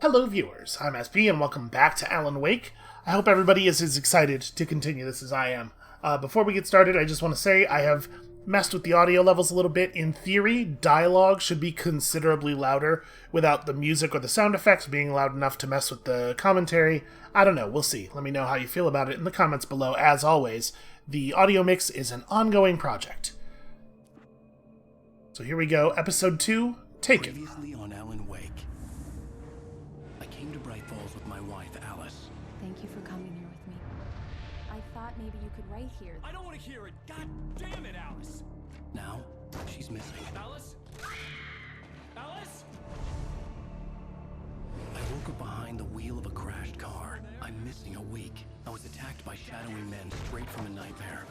Hello viewers, I'm SP and welcome back to Alan Wake. I hope everybody is as excited to continue this as I am. Before we get started, I just want to say I have messed with the audio levels a little bit. In theory, dialogue should be considerably louder without the music or the sound effects being loud enough to mess with the commentary. I don't know, we'll see. Let me know how you feel about it in the comments below. As always, the audio mix is an ongoing project. So here we go, episode 2, Taken. Previously on Alan Wake. I came to Bright Falls with my wife, Alice. Thank you for coming here with me. I thought maybe you could write here. I don't want to hear it! God damn it, Alice! Now, she's missing. Alice? Alice? I woke up behind the wheel of a crashed car. I'm missing a week. I was attacked by shadowy men straight from a nightmare.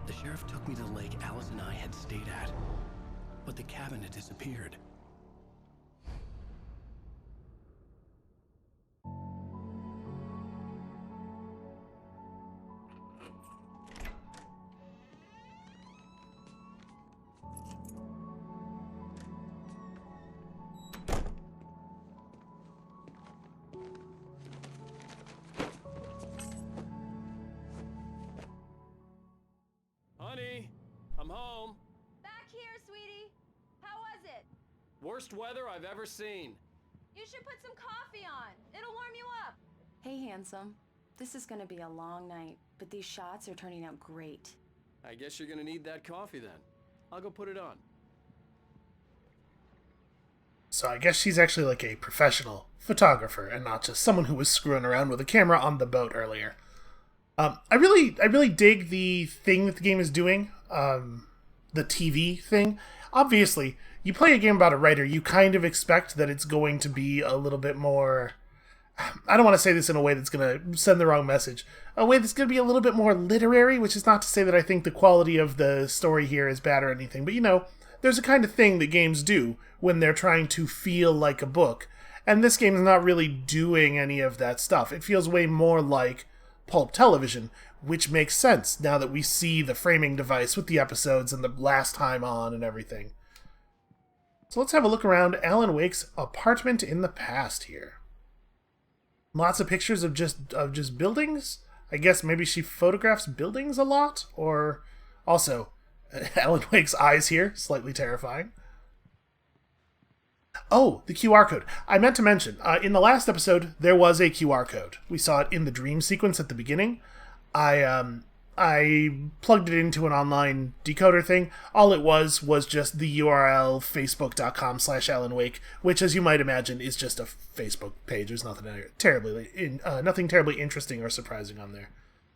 The sheriff took me to the lake Alice and I had stayed at, but the cabin had disappeared. Honey, I'm home. Back here, sweetie. How was it? Worst weather I've ever seen. You should put some coffee on. It'll warm you up. Hey, handsome. This is gonna be a long night, but these shots are turning out great. I guess you're gonna need that coffee then. I'll go put it on. So I guess she's actually like a professional photographer and not just someone who was screwing around with a camera on the boat earlier. I really dig the thing that the game is doing, the TV thing. Obviously, you play a game about a writer, you kind of expect that it's going to be a little bit more... I don't want to say this in a way that's going to send the wrong message. A way that's going to be a little bit more literary, which is not to say that I think the quality of the story here is bad or anything, but you know, there's a kind of thing that games do when they're trying to feel like a book, and this game is not really doing any of that stuff. It feels way more like pulp television, which makes sense now that we see the framing device with the episodes and the last time on and everything. So let's have a look around Alan Wake's apartment in the past here. Lots of pictures of just buildings. I guess maybe she photographs buildings a lot, or also Alan Wake's eyes here, slightly terrifying. Oh, the QR code. I meant to mention, in the last episode, there was a QR code. We saw it in the dream sequence at the beginning. I plugged it into an online decoder thing. All it was just the URL facebook.com/Alan Wake, which, as you might imagine, is just a Facebook page. There's nothing terribly interesting or surprising on there.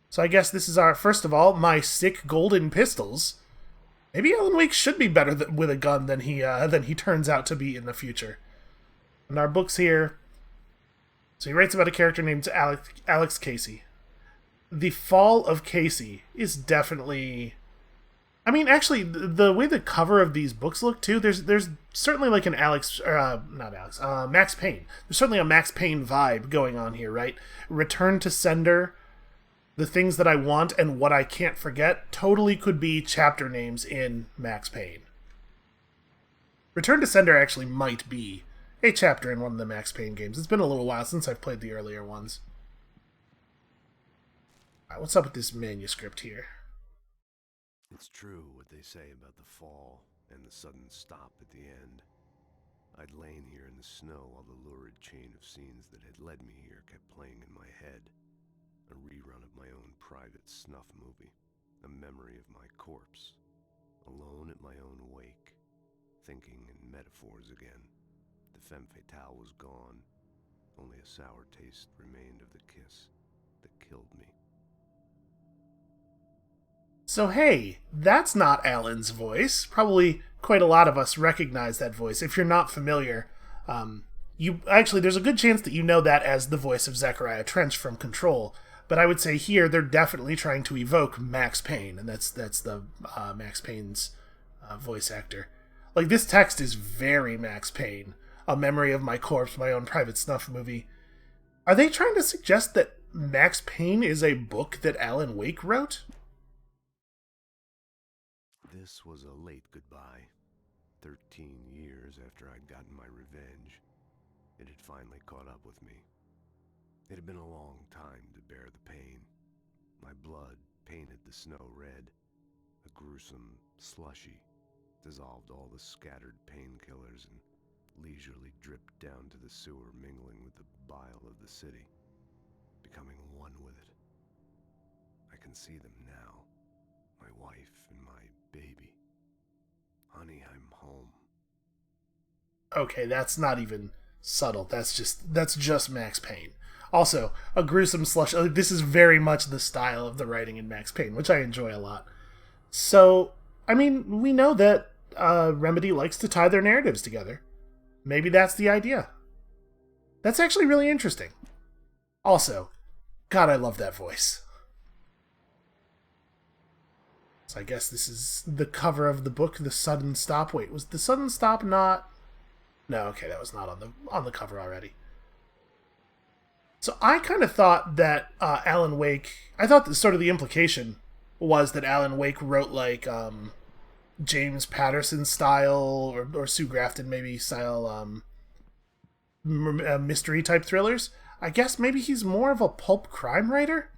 So I guess this is our, first of all, my sick golden pistols. Maybe Alan Wake should be better with a gun than he turns out to be in the future. And our books here. So he writes about a character named Alex Casey. The Fall of Casey is definitely... I mean, actually, the way the cover of these books look, too, there's certainly like an Max Payne. There's certainly a Max Payne vibe going on here, right? Return to Sender, The Things That I Want, and What I Can't Forget totally could be chapter names in Max Payne. Return to Sender actually might be a chapter in one of the Max Payne games. It's been a little while since I've played the earlier ones. Alright, what's up with this manuscript here? It's true what they say about the fall and the sudden stop at the end. I'd lain here in the snow while the lurid chain of scenes that had led me here kept playing in my head. A rerun of my own private snuff movie. A memory of my corpse. Alone at my own wake. Thinking in metaphors again. The femme fatale was gone. Only a sour taste remained of the kiss that killed me. So hey, that's not Alan's voice. Probably quite a lot of us recognize that voice. If you're not familiar, there's a good chance that you know that as the voice of Zachariah Trench from Control. But I would say here they're definitely trying to evoke Max Payne, and that's the Max Payne's voice actor. Like, this text is very Max Payne. A memory of my corpse, my own private snuff movie. Are they trying to suggest that Max Payne is a book that Alan Wake wrote? This was a late goodbye. 13 years after I'd gotten my revenge. It had finally caught up with me. It had been a long time to bear the pain. My blood painted the snow red. A gruesome slushy dissolved all the scattered painkillers and leisurely dripped down to the sewer, mingling with the bile of the city, becoming one with it. I can see them now, my wife and my baby. Honey, I'm home. Okay, that's not even subtle. That's just Max Payne. Also, a gruesome slush. This is very much the style of the writing in Max Payne, which I enjoy a lot. So, I mean, we know that Remedy likes to tie their narratives together. Maybe that's the idea. That's actually really interesting. Also, God, I love that voice. So I guess this is the cover of the book, The Sudden Stop. Wait, was The Sudden Stop not... No, okay, that was not on the cover already. So I kind of thought that Alan Wake... I thought that sort of the implication was that Alan Wake wrote like James Patterson style or Sue Grafton maybe style mystery type thrillers. I guess maybe he's more of a pulp crime writer?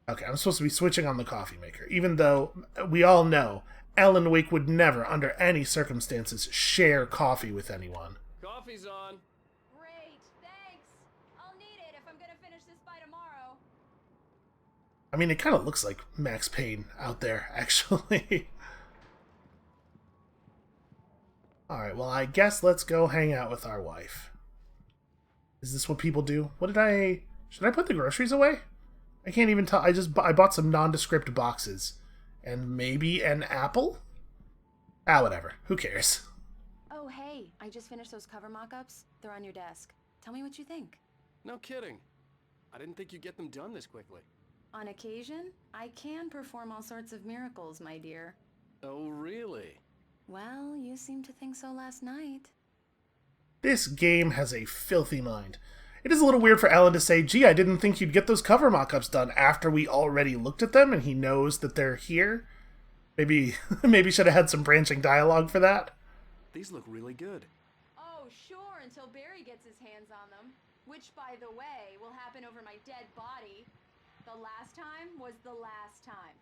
Okay, I'm supposed to be switching on the coffee maker, even though we all know Alan Wake would never, under any circumstances, share coffee with anyone. Coffee's on. Great, thanks. I'll need it if I'm gonna finish this by tomorrow. I mean, it kind of looks like Max Payne out there, actually. Alright, well, I guess let's go hang out with our wife. Is this what people do? Should I put the groceries away? I can't even tell. I bought some nondescript boxes. And maybe an apple? Whatever. Who cares? Oh, hey, I just finished those cover mock-ups. They're on your desk. Tell me what you think. No kidding. I didn't think you'd get them done this quickly. On occasion, I can perform all sorts of miracles, my dear. Oh, really? Well, you seemed to think so last night. This game has a filthy mind. It is a little weird for Alan to say, gee, I didn't think you'd get those cover mock-ups done after we already looked at them and he knows that they're here. Maybe should have had some branching dialogue for that. These look really good. Oh, sure, until Barry gets his hands on them. Which, by the way, will happen over my dead body. The last time was the last time.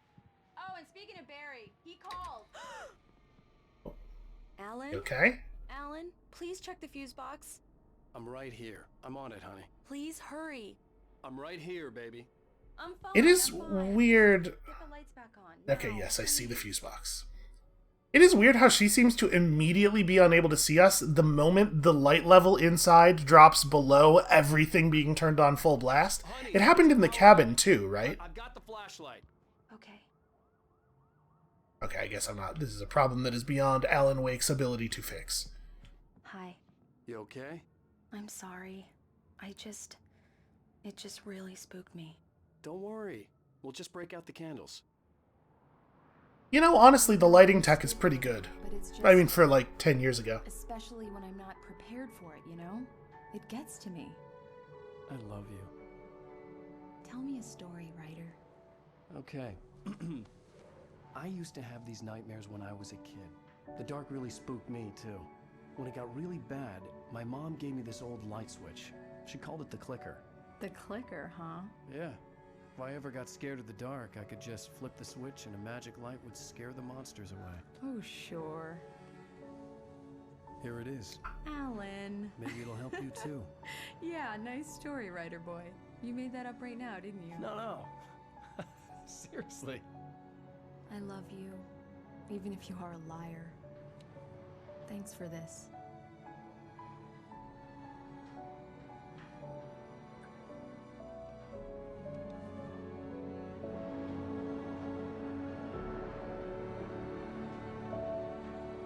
Oh, and speaking of Barry, he called. Alan? Okay. Alan, please check the fuse box. I'm right here. I'm on it, honey. Please hurry. I'm right here, baby. I'm fine. It is I'm fine. weird. Get the lights back on. Okay, Now, yes, I see the please. fuse box. It is weird how she seems to immediately be unable to see us the moment the light level inside drops below everything being turned on full blast. Honey, It happened in the cabin too, right? I've got the flashlight. Okay. Okay, I guess I'm not. This is a problem that is beyond Alan Wake's ability to fix. Hi. You okay? I'm sorry. It just really spooked me. Don't worry. We'll just break out the candles. You know, honestly, the lighting tech is pretty good. But it's just... I mean, for like 10 years ago. especially when I'm not prepared for it, you know? It gets to me. I love you. Tell me a story, writer. Okay. I used to have these nightmares when I was a kid. The dark really spooked me, too. When it got really bad, my mom gave me this old light switch. She called it the clicker. The clicker, huh? Yeah. If I ever got scared of the dark, I could just flip the switch and a magic light would scare the monsters away. Oh, sure. Here it is. Alan. Maybe it'll help you too. Yeah, nice story, writer boy. You made that up right now, didn't you? No. Seriously. I love you, even if you are a liar. Thanks for this.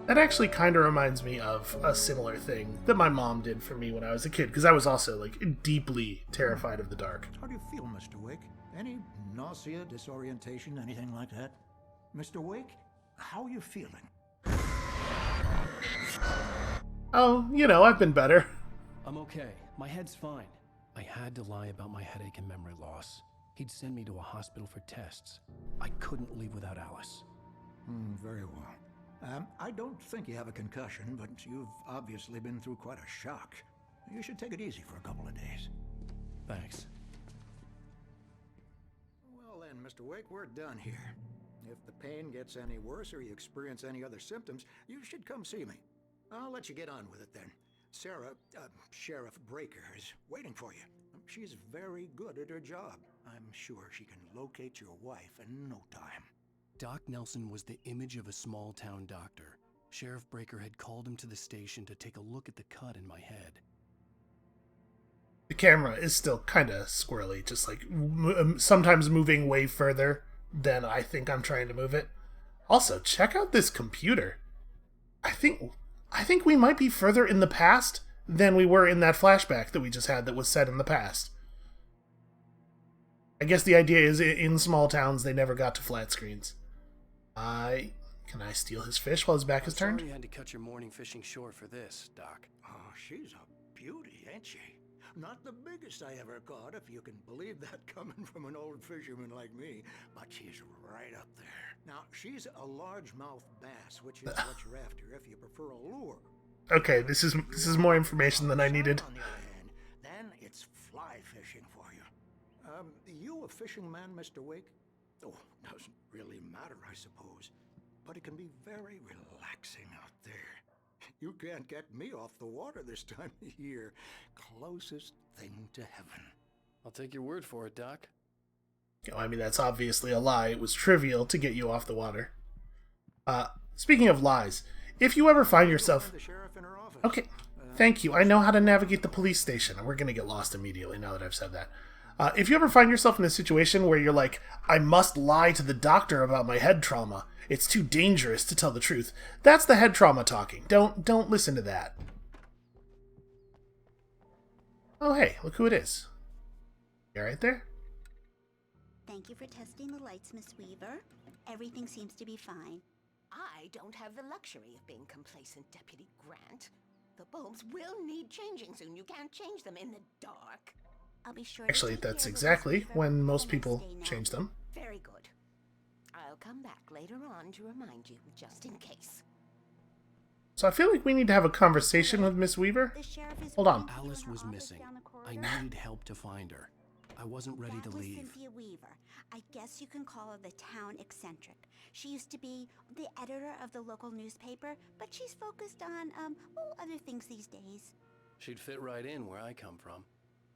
That actually kind of reminds me of a similar thing that my mom did for me when I was a kid, because I was also, like, deeply terrified of the dark. How do you feel, Mr. Wake? Any nausea, disorientation, anything like that? Mr. Wake, how are you feeling? Oh, you know, I've been better. I'm okay. My head's fine. I had to lie about my headache and memory loss. He'd send me to a hospital for tests. I couldn't leave without Alice. Very well. I don't think you have a concussion, but you've obviously been through quite a shock. You should take it easy for a couple of days. Thanks. Well then, Mr. Wake, we're done here. If the pain gets any worse or you experience any other symptoms, you should come see me. I'll let you get on with it then. Sarah, Sheriff Breaker, is waiting for you. She's very good at her job. I'm sure she can locate your wife in no time. Doc Nelson was the image of a small-town doctor. Sheriff Breaker had called him to the station to take a look at the cut in my head. The camera is still kind of squirrely, just like sometimes moving way further than I think I'm trying to move it. Also, check out this computer. I think we might be further in the past than we were in that flashback that we just had that was set in the past. I guess the idea is in small towns they never got to flat screens. Can I steal his fish while his back is turned? Sorry you had to cut your morning fishing short for this, Doc. Oh, she's a beauty, ain't she? Not the biggest I ever caught, if you can believe that coming from an old fisherman like me, but she's right up there. Now, she's a largemouth bass, which is what you're after if you prefer a lure. Okay, this is more information than I needed. On the other hand, then it's fly fishing for you. You a fishing man, Mr. Wake? Oh, doesn't really matter, I suppose. But it can be very relaxing out there. You can't get me off the water this time of year. Closest thing to heaven. I'll take your word for it, Doc. I mean, that's obviously a lie. It was trivial to get you off the water. Speaking of lies, if you ever find yourself... The sheriff in her office. Okay, thank you. I know how to navigate the police station. We're going to get lost immediately now that I've said that. If you ever find yourself in a situation where you're like, I must lie to the doctor about my head trauma, it's too dangerous to tell the truth, that's the head trauma talking. Don't listen to that. Oh, hey, look who it is. You right there? Thank you for testing the lights, Miss Weaver. Everything seems to be fine. I don't have the luxury of being complacent, Deputy Grant. The bulbs will need changing soon. You can't change them in the dark. I'll be sure Actually, to take that's care of it, exactly Miss Weaver. when Have a most nice people day now. change them. Very good. I'll come back later on to remind you, just in case. So I feel like we need to have a conversation with Miss Weaver. The sheriff is Hold on. waiting for you in Alice her was office missing. down the I corridor. needed help to find her. I wasn't ready to That was leave. Cynthia Weaver. I guess you can call her the town eccentric. She used to be the editor of the local newspaper, but she's focused on, other things these days. She'd fit right in where I come from.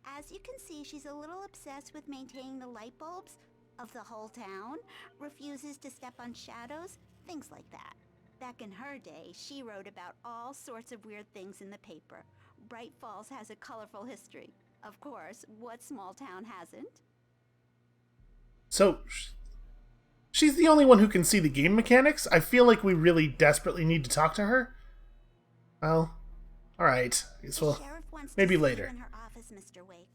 As you can see, she's a little obsessed with maintaining the light bulbs of the whole town, refuses to step on shadows, things like that. Back in her day, she wrote about all sorts of weird things in the paper. Bright Falls has a colorful history. Of course, what small town hasn't? So, she's the only one who can see the game mechanics? I feel like we really desperately need to talk to her. Well, alright. I guess The we'll... sheriff wants maybe to see later. you in her office, Mr. Wake.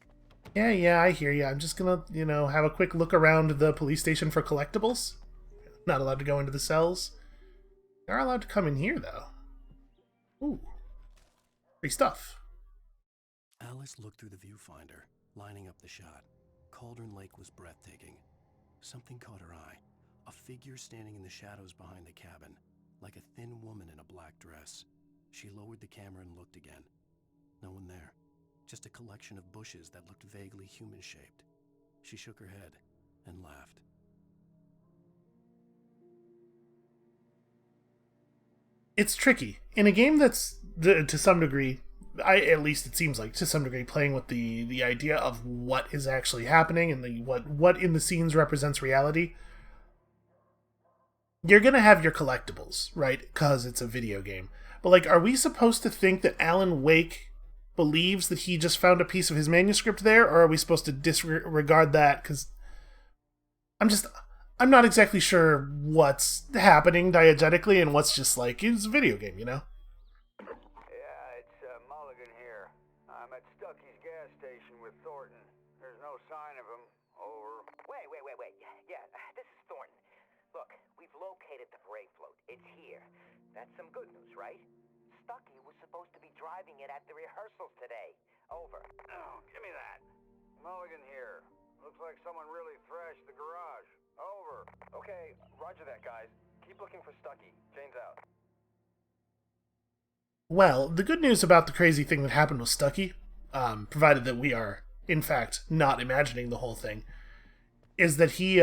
Yeah, I hear ya. I'm just gonna, have a quick look around the police station for collectibles. Not allowed to go into the cells. They are allowed to come in here, though. Ooh. Free stuff. Alice looked through the viewfinder, lining up the shot. Cauldron Lake was breathtaking. Something caught her eye. A figure standing in the shadows behind the cabin, like a thin woman in a black dress. She lowered the camera and looked again. No one there. Just a collection of bushes that looked vaguely human-shaped. She shook her head and laughed. It's tricky. In a game that's, to some degree, at least it seems like, to some degree, playing with the idea of what is actually happening and what in the scenes represents reality, you're going to have your collectibles, right? Because it's a video game. But, are we supposed to think that Alan Wake believes that he just found a piece of his manuscript there, or are we supposed to disregard that? Because I'm not exactly sure what's happening diegetically and what's just it's a video game, Yeah, it's Mulligan here. I'm at Stucky's gas station with Thornton. There's no sign of him. Over. Wait. Yeah, this is Thornton. Look, we've located the parade float. It's here. That's some good news, right? Stucky was supposed to be driving it at the rehearsals today. Over. Oh, give me that. Mulligan here. Looks like someone really thrashed the garage. Over. Okay, roger that, guys. Keep looking for Stucky. Jane's out. Well, the good news about the crazy thing that happened with Stucky, provided that we are, in fact, not imagining the whole thing, is that he,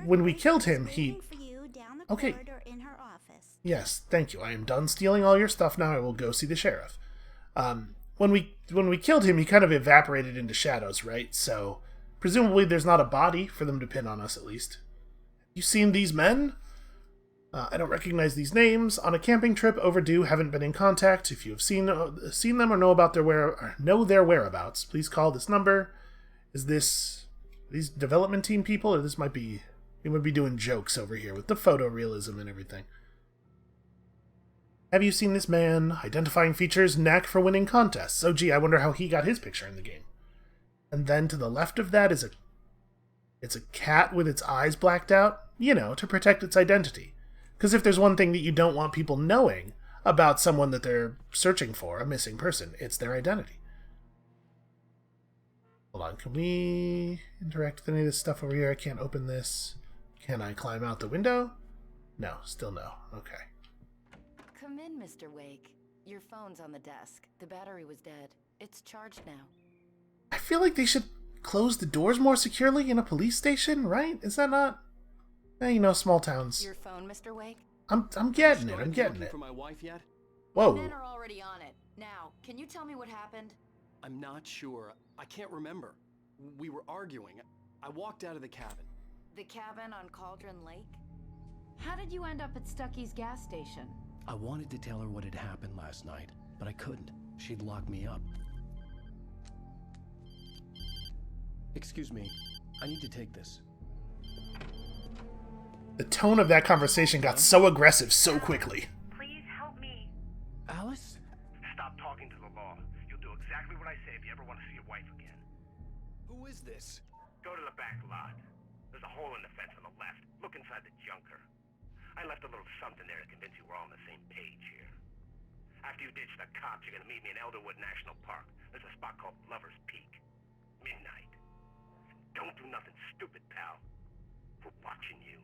when we killed him, he... Okay. Yes, thank you. I am done stealing all your stuff now. I will go see the sheriff. When we killed him, he kind of evaporated into shadows, right? So, presumably there's not a body for them to pin on us, at least. You seen these men? I don't recognize these names. On a camping trip, overdue, haven't been in contact. If you have seen them or know about their whereabouts, please call this number. Is this these development team people, or this might be we might be doing jokes over here with the photorealism and everything. Have you seen this man? Identifying features, knack for winning contests. Oh gee, I wonder how he got his picture in the game. And then to the left of that is it's a cat with its eyes blacked out, you know, to protect its identity. Because if there's one thing that you don't want people knowing about someone that they're searching for, a missing person, it's their identity. Hold on, can we interact with any of this stuff over here? I can't open this. Can I climb out the window? No, still no. Okay. Come in, Mr. Wake. Your phone's on the desk. The battery was dead. It's charged now. I feel like they should close the doors more securely in a police station, right? Is that not... you know, small towns. Your phone, Mr. Wake? I'm getting it. I'm getting it. For my wife yet? Whoa. Men are already on it. Now, can you tell me what happened? I'm not sure. I can't remember. We were arguing. I walked out of the cabin. The cabin on Cauldron Lake? How did you end up at Stucky's gas station? I wanted to tell her what had happened last night, but I couldn't. She'd lock me up. Excuse me. I need to take this. The tone of that conversation got so aggressive so quickly. Please help me. Alice? Stop talking to the law. You'll do exactly what I say if you ever want to see your wife again. Who is this? Go to the back lot. There's a hole in the fence on the left. Look inside the junker. I left a little something there to convince you we're all on the same page here. After you ditch the cops, you're gonna meet me in Elderwood National Park. There's a spot called Lover's Peak. Midnight. Don't do nothing stupid, pal. We're watching you.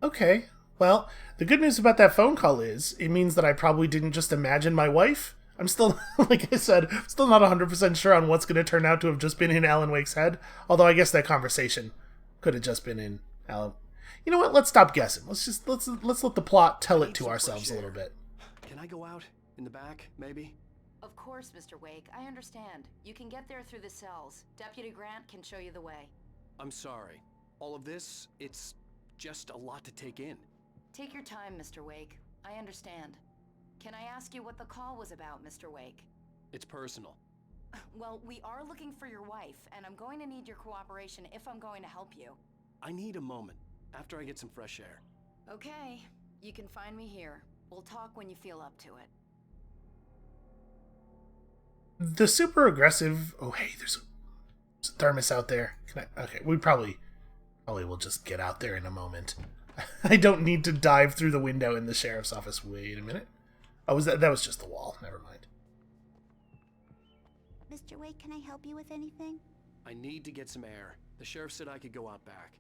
Okay. Well, the good news about that phone call is it means that I probably didn't just imagine my wife. I'm still, like I said, still not 100% sure on what's going to turn out to have just been in Alan Wake's head. Although I guess that conversation could have just been in Alan. You know what? Let's stop guessing. Let's let the plot tell it to ourselves a little bit. Can I go out in the back, maybe? Of course, Mr. Wake. I understand. You can get there through the cells. Deputy Grant can show you the way. I'm sorry. All of this, it's just a lot to take in. Take your time, Mr. Wake. I understand. Can I ask you what the call was about, Mr. Wake? It's personal. Well, we are looking for your wife, and I'm going to need your cooperation if I'm going to help you. I need a moment, after I get some fresh air. Okay. You can find me here. We'll talk when you feel up to it. The super aggressive... Oh, hey, there's a thermos out there. Okay, we probably will just get out there in a moment. I don't need to dive through the window in the sheriff's office. Wait a minute. Oh, that was just the wall. Never mind. Mr. Wake, can I help you with anything? I need to get some air. The sheriff said I could go out back.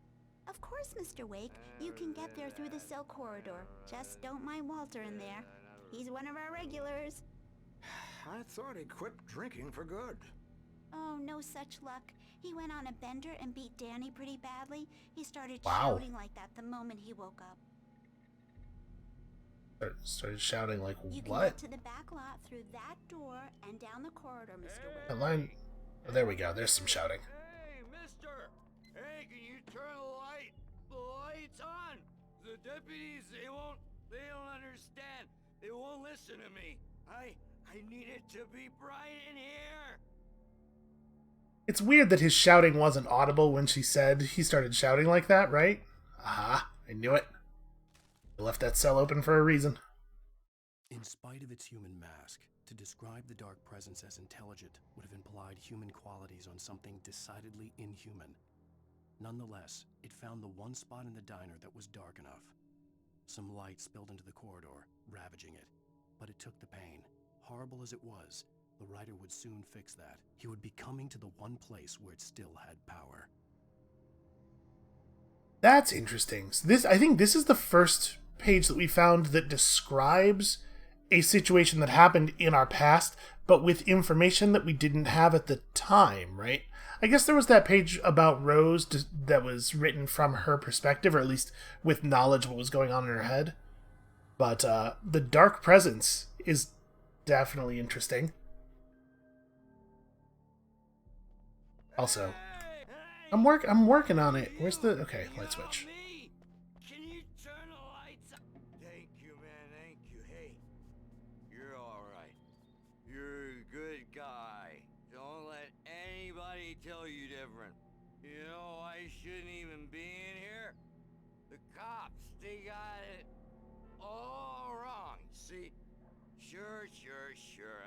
Of course, Mr. Wake. You can get there through the cell corridor. Just don't mind Walter in there. He's one of our regulars. I thought he quit drinking for good. Oh, no such luck. He went on a bender and beat Danny pretty badly. He started Wow. shouting like that the moment he woke up. Started shouting like, You can what? get to the back lot through that door and down the corridor, Mr. Wake. That line... Oh, there we go. There's some shouting. Hey, mister! Hey, can you turn the light? The light's on! The deputies, they don't understand. They won't listen to me. I need it to be bright in here! It's weird that his shouting wasn't audible when she said he started shouting like that, right? Aha, I knew it. They left that cell open for a reason. In spite of its human mask, to describe the dark presence as intelligent would have implied human qualities on something decidedly inhuman. Nonetheless, it found the one spot in the diner that was dark enough. Some light spilled into the corridor, ravaging it. But it took the pain. Horrible as it was, the writer would soon fix that. He would be coming to the one place where it still had power. That's interesting. So I think this is the first page that we found that describes a situation that happened in our past, but with information that we didn't have at the time, right? I guess there was that page about Rose that was written from her perspective, or at least with knowledge of what was going on in her head. But the Dark Presence is definitely interesting. Also, I'm working on it. Where's the... Okay, light switch. Can you turn the lights on? Thank you, man. Thank you. Hey, you're all right. You're a good guy. Don't let anybody tell you different. You know, I shouldn't even be in here. The cops, they got it all wrong. See? Sure,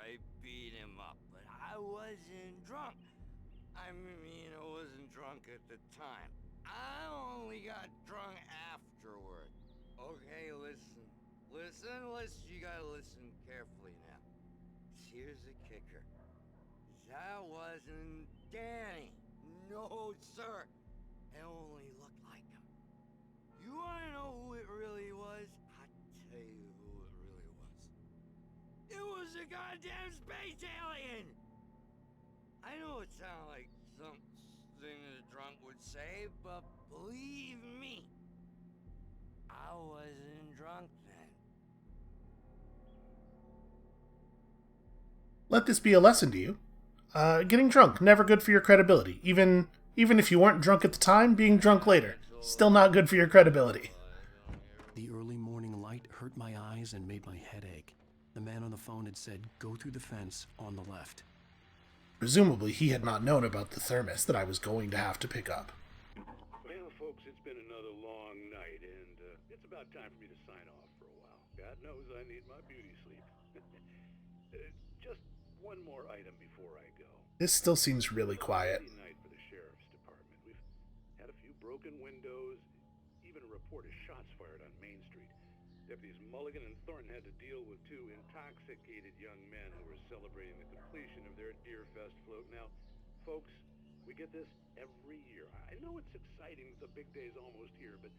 I beat him up, but I wasn't drunk. I mean, I wasn't drunk at the time. I only got drunk afterward. Okay, listen. You gotta listen carefully now. Here's the kicker. That wasn't Danny. No, sir. It only looked like him. You wanna know who it really was? I'll tell you who it really was. It was a goddamn space alien! I know it sounds like something a drunk would say, but believe me, I wasn't drunk then. Let this be a lesson to you. Getting drunk, never good for your credibility. Even if you weren't drunk at the time, being drunk later, still not good for your credibility. The early morning light hurt my eyes and made my head ache. The man on the phone had said, "Go through the fence on the left." Presumably, he had not known about the thermos that I was going to have to pick up. Well, folks, it's been another long night, and it's about time for me to sign off for a while. God knows I need my beauty sleep. Just one more item before I go. This still seems really quiet. Night for the sheriff's department. We've had a few broken windows, even a report of shots fired on Main Street. Deputies Mulligan and Thornton had to deal with two intoxicated young men who were celebrating the completion of their Deerfest float. Now, folks, we get this every year. I know it's exciting, the big day's almost here, but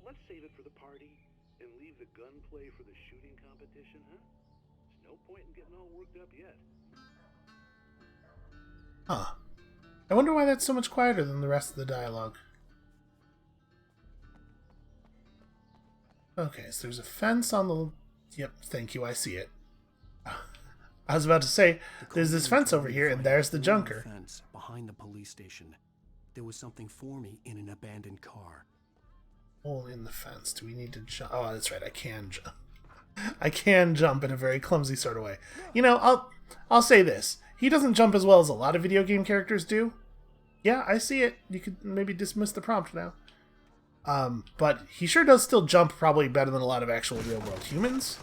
let's save it for the party and leave the gunplay for the shooting competition, huh? There's no point in getting all worked up yet. Huh. I wonder why that's so much quieter than the rest of the dialogue. Okay, so there's a fence on the... Yep, thank you, I see it. I was about to say, there's this fence over here, and there's the junker. Fence behind the police station. There was something for me in an abandoned car. Hole in the fence. Do we need to jump? Oh, that's right, I can jump. I can jump in a very clumsy sort of way. You know, I'll say this. He doesn't jump as well as a lot of video game characters do. Yeah, I see it. You could maybe dismiss the prompt now. But he sure does still jump probably better than a lot of actual real-world humans.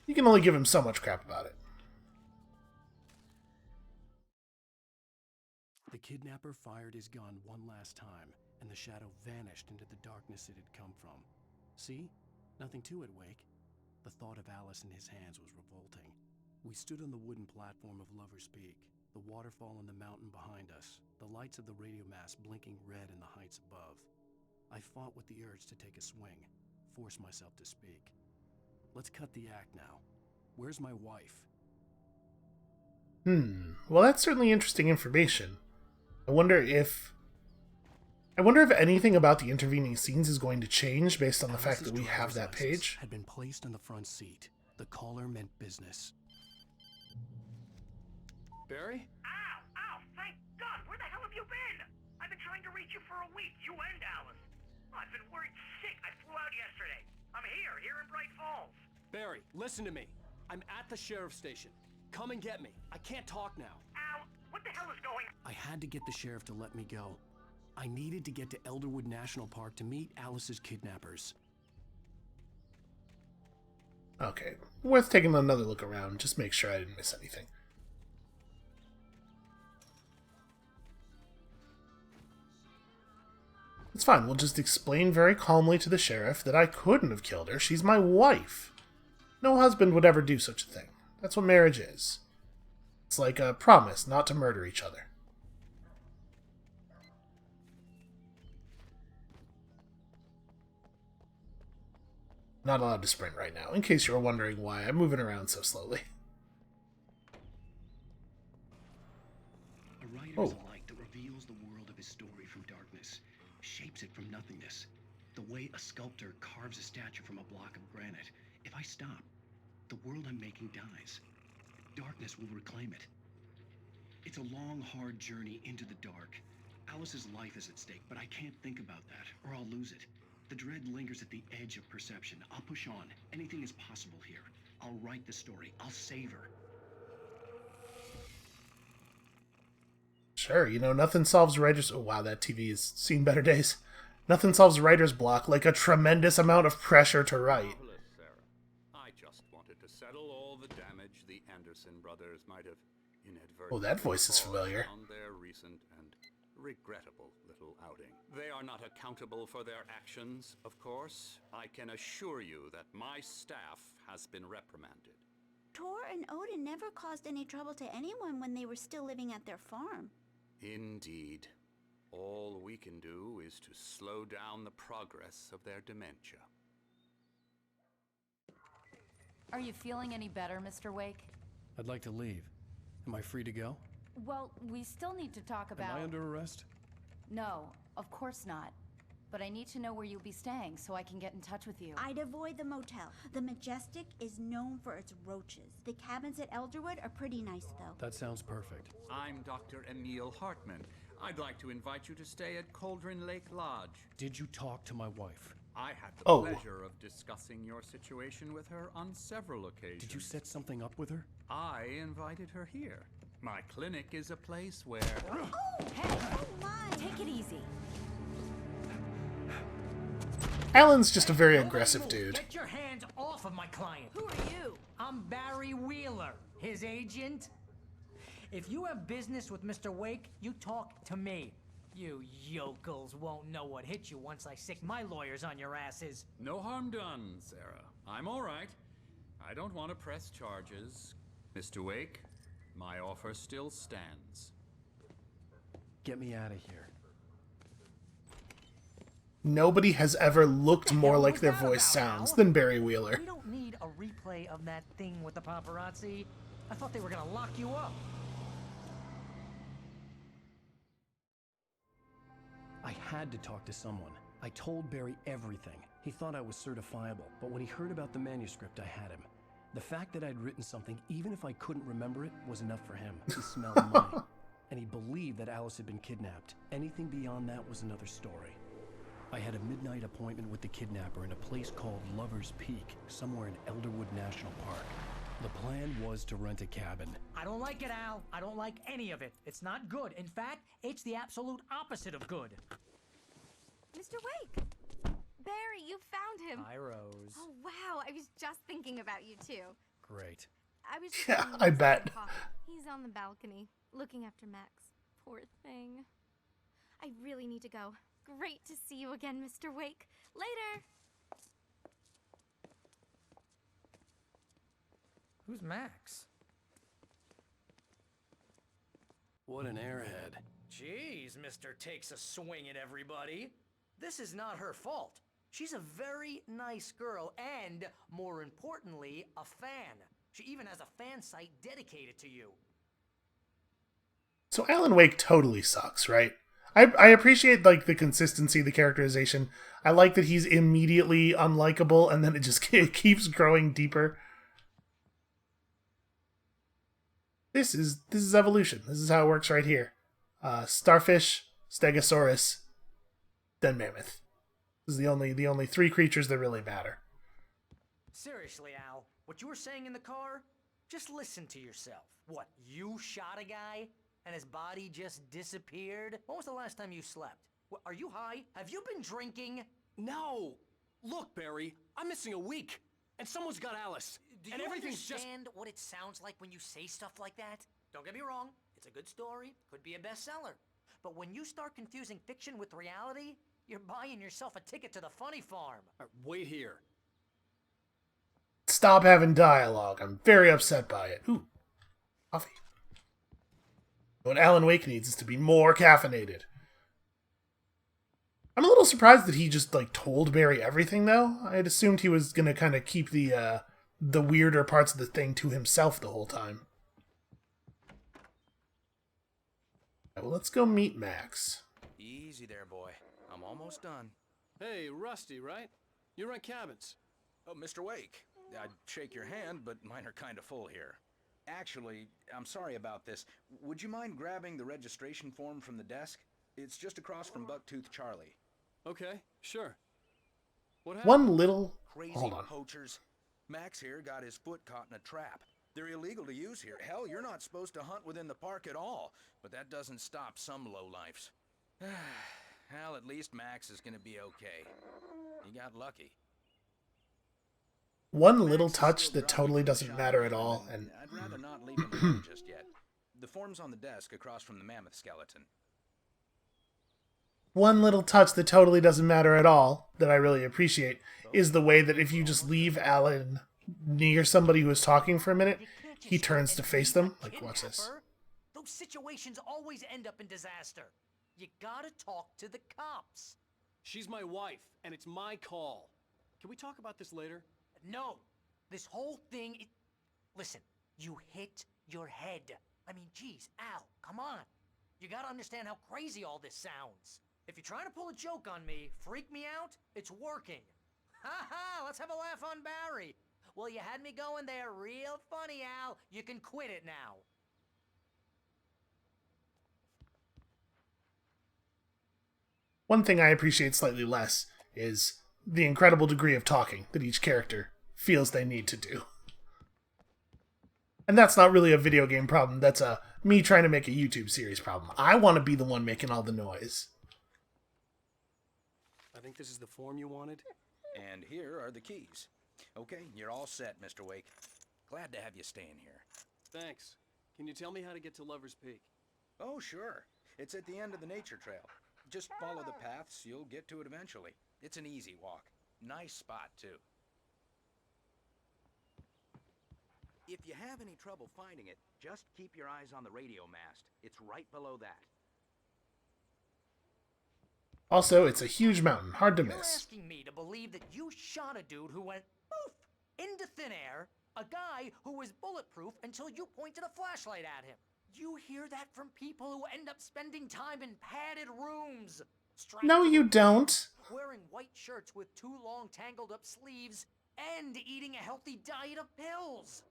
You can only give him so much crap about it. The kidnapper fired his gun one last time, and the shadow vanished into the darkness it had come from. See? Nothing to it, Wake. The thought of Alice in his hands was revolting. We stood on the wooden platform of Lover's Peak, the waterfall on the mountain behind us, the lights of the radio mast blinking red in the heights above. I fought with the urge to take a swing, force myself to speak. Let's cut the act now. Where's my wife? Well, that's certainly interesting information. I wonder if anything about the intervening scenes is going to change based on the fact that we have that page. Had been placed on the front seat. The caller meant business. Barry? Ow! Thank God! Where the hell have you been? I've been trying to reach you for a week, you and Alice. I've been worried sick. I flew out yesterday. I'm here in Bright Falls. Barry, listen to me. I'm at the sheriff's station. Come and get me. I can't talk now. Al, what the hell is going on? I had to get the sheriff to let me go. I needed to get to Elderwood National Park to meet Alice's kidnappers. Okay, worth taking another look around, just make sure I didn't miss anything. It's fine, we'll just explain very calmly to the sheriff that I couldn't have killed her. She's my wife. No husband would ever do such a thing. That's what marriage is. It's like a promise not to murder each other. not allowed to sprint right now, in case you were wondering why I'm moving around so slowly. A writer is a light that reveals the world of his story from darkness, shapes it from nothingness. The way a sculptor carves a statue from a block of granite. If I stop, the world I'm making dies. Darkness will reclaim it. It's a long, hard journey into the dark. Alice's life is at stake, but I can't think about that, or I'll lose it. The dread lingers at the edge of perception. I'll push on. Anything is possible here. I'll write the story. I'll save her. Sure, you know, nothing solves writer's... Oh, wow, that TV has seen better days. Nothing solves writer's block like a tremendous amount of pressure to write. Marvelous, Sarah. I just wanted to settle all the damage the Anderson brothers might have inadvertently Oh, that voice is familiar. on their recent and regrettable little outing. They are not accountable for their actions, of course. I can assure you that my staff has been reprimanded. Tor and Odin never caused any trouble to anyone when they were still living at their farm. Indeed. All we can do is to slow down the progress of their dementia. Are you feeling any better, Mr. Wake? I'd like to leave. Am I free to go? Well, we still need to talk about... Am I under arrest? No, of course not. But I need to know where you'll be staying so I can get in touch with you. I'd avoid the motel. The Majestic is known for its roaches. The cabins at Elderwood are pretty nice, though. That sounds perfect. I'm Dr. Emil Hartman. I'd like to invite you to stay at Cauldron Lake Lodge. Did you talk to my wife? I had the Oh. pleasure of discussing your situation with her on several occasions. Did you set something up with her? I invited her here. My clinic is a place where... Oh, hey! Oh my! Take it easy. Alan's just a very aggressive dude. Get your hands off of my client. Who are you? I'm Barry Wheeler, his agent. If you have business with Mr. Wake, you talk to me. You yokels won't know what hit you once I sick my lawyers on your asses. No harm done, Sarah. I'm all right. I don't want to press charges. Mr. Wake, my offer still stands. Get me out of here. Nobody has ever looked more hell like was their that voice about, sounds Al? than Barry Wheeler. We don't need a replay of that thing with the paparazzi. I thought they were gonna lock you up. I had to talk to someone. I told Barry everything. He thought I was certifiable, but when he heard about the manuscript, I had him. The fact that I'd written something, even if I couldn't remember it, was enough for him. He smelled money. And he believed that Alice had been kidnapped. Anything beyond that was another story. I had a midnight appointment with the kidnapper in a place called Lover's Peak, somewhere in Elderwood National Park. The plan was to rent a cabin. I don't like it, Al. I don't like any of it. It's not good. In fact, it's the absolute opposite of good. Mr. Wake! Barry, you found him! Hi, Rose. Oh, wow. I was just thinking about you, too. Great. I was just Yeah, getting I some bet. coffee. He's on the balcony, looking after Max. Poor thing. I really need to go. Great to see you again, Mr. Wake. Later! Who's Max? What an airhead. Jeez, Mr. Takes a swing at everybody. This is not her fault. She's a very nice girl and, more importantly, a fan. She even has a fan site dedicated to you. So Alan Wake totally sucks, right? I appreciate like the consistency, the characterization. I like that he's immediately unlikable and then it just keeps growing deeper. This is evolution. This is how it works right here. Starfish, Stegosaurus, then Mammoth. This is the only three creatures that really matter. Seriously, Al, what you were saying in the car? Just listen to yourself. What, you shot a guy and his body just disappeared? When was the last time you slept? What, are you high? Have you been drinking? No! Look, Barry, I'm missing a week, and someone's got Alice. Do and you everything's just... understand what it sounds like when you say stuff like that? Don't get me wrong, it's a good story, could be a bestseller. But when you start confusing fiction with reality, you're buying yourself a ticket to the funny farm. Wait here. Stop having dialogue. I'm very upset by it. Ooh, coffee. What Alan Wake needs is to be more caffeinated. I'm a little surprised that he just like told Barry everything though. I'd assumed he was gonna kind of keep the weirder parts of the thing to himself the whole time. Well, let's go meet Max. Easy there, boy. I'm almost done. Hey, Rusty, right? You rent cabins. Oh, Mr. Wake. I'd shake your hand, but mine are kind of full here. Actually, I'm sorry about this. Would you mind grabbing the registration form from the desk? It's just across from Bucktooth Charlie. Okay, sure. What happened? One little... Crazy Hold on. poachers. Max here got his foot caught in a trap. They're illegal to use here. Hell, you're not supposed to hunt within the park at all. But that doesn't stop some lowlifes. Well, at least Max is gonna be okay. He got lucky. One little touch that totally doesn't matter at all, and... I'd rather not leave him alone just yet. The form's on the desk across from the mammoth skeleton. One little touch that totally doesn't matter at all, that I really appreciate, is the way that if you just leave Alan near somebody who is talking for a minute, he turns to face them. Like, watch this. Those situations always end up in disaster. You gotta talk to the cops. She's my wife, and it's my call. Can we talk about this later? No. This whole thing... Listen, you hit your head. I mean, geez, Al, come on. You gotta understand how crazy all this sounds. If you're trying to pull a joke on me, freak me out, it's working. Ha ha, let's have a laugh on Barry. Well, you had me going there real funny, Al. You can quit it now. One thing I appreciate slightly less is the incredible degree of talking that each character feels they need to do. And that's not really a video game problem, that's a me trying to make a YouTube series problem. I want to be the one making all the noise. I think this is the form you wanted. And here are the keys. Okay, you're all set, Mr. Wake. Glad to have you staying here. Thanks. Can you tell me how to get to Lover's Peak? Oh, sure. It's at the end of the nature trail. Just follow the paths, you'll get to it eventually. It's an easy walk. Nice spot, too. If you have any trouble finding it, just keep your eyes on the radio mast. It's right below that. Also, it's a huge mountain, hard to You're miss. asking me to believe that you shot a dude who went poof into thin air, a guy who was bulletproof until you pointed a flashlight at him. You hear that from people who end up spending time in padded rooms. No, you don't. Wearing white shirts with too long tangled up sleeves and eating a healthy diet of pills.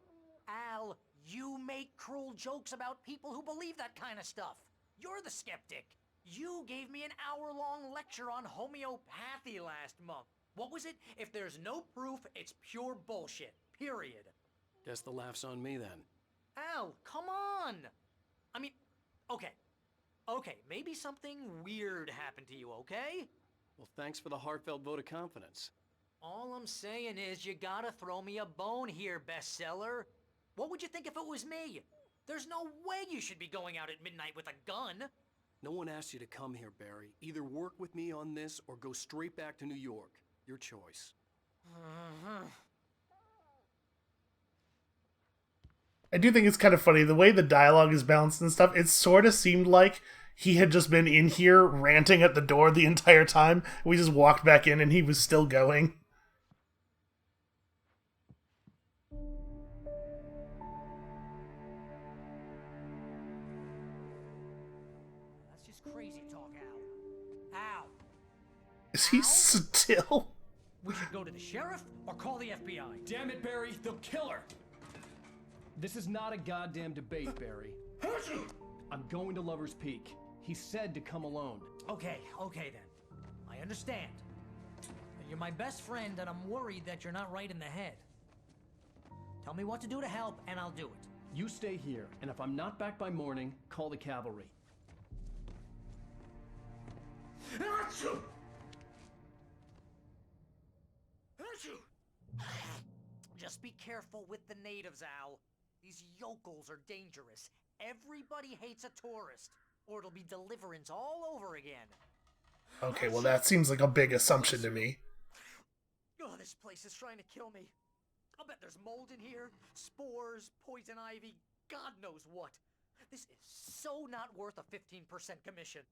Al, you make cruel jokes about people who believe that kind of stuff. You're the skeptic. You gave me an hour-long lecture on homeopathy last month. What was it? If there's no proof, it's pure bullshit. Period. Guess the laugh's on me then. Al, come on! I mean, okay. Okay, maybe something weird happened to you, okay? Well, thanks for the heartfelt vote of confidence. All I'm saying is you gotta throw me a bone here, bestseller. What would you think if it was me? There's no way you should be going out at midnight with a gun. No one asked you to come here, Barry. Either work with me on this or go straight back to New York. Your choice. I do think it's kind of funny, the way the dialogue is balanced and stuff, it sort of seemed like he had just been in here ranting at the door the entire time. We just walked back in and he was still going. That's just crazy talk, Al. Al! Is he still? We should go to the sheriff or call the FBI. Damn it, Barry, they'll kill her! This is not a goddamn debate, Barry. I'm going to Lover's Peak. He said to come alone. Okay then. I understand. You're my best friend and I'm worried that you're not right in the head. Tell me what to do to help and I'll do it. You stay here, and if I'm not back by morning, call the cavalry. Just be careful with the natives, Al. These yokels are dangerous. Everybody hates a tourist, or it'll be Deliverance all over again. Okay, well that seems like a big assumption to me. Oh, this place is trying to kill me. I'll bet there's mold in here, spores, poison ivy, God knows what. This is so not worth a 15% commission.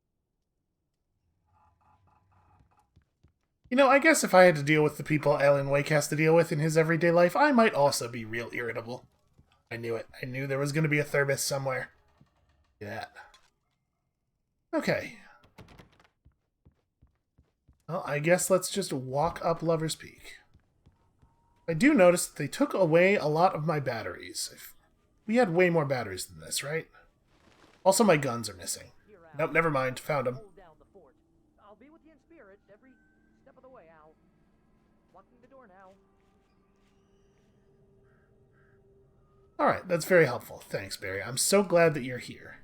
You know, I guess if I had to deal with the people Alan Wake has to deal with in his everyday life, I might also be real irritable. I knew it. I knew there was going to be a Thermos somewhere. Yeah. Okay. Well, I guess let's just walk up Lover's Peak. I do notice that they took away a lot of my batteries. We had way more batteries than this, right? Also, my guns are missing. Nope, never mind. Found them. I'll be with you in spirit every step of the way, Al. Locking the door now. Alright, that's very helpful. Thanks, Barry. I'm so glad that you're here.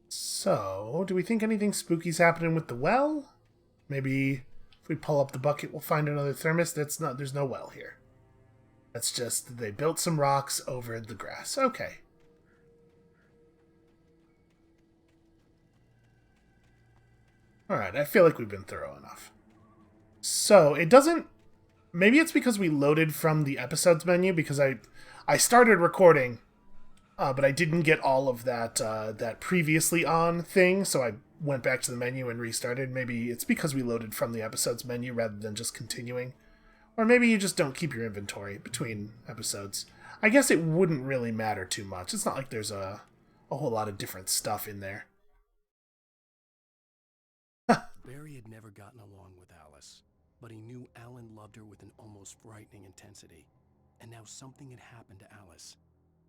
So, do we think anything spooky's happening with the well? Maybe if we pull up the bucket, we'll find another thermos. There's no well here. That's just, they built some rocks over the grass. Okay. Alright, I feel like we've been thorough enough. So, it doesn't... Maybe it's because we loaded from the episodes menu, because I started recording, but I didn't get all of that previously on thing, so I went back to the menu and restarted. Maybe it's because we loaded from the episodes menu rather than just continuing. Or maybe you just don't keep your inventory between episodes. I guess it wouldn't really matter too much. It's not like there's a whole lot of different stuff in there. Barry had never gotten along with Alice, but he knew Alan loved her with an almost frightening intensity. And now something had happened to Alice.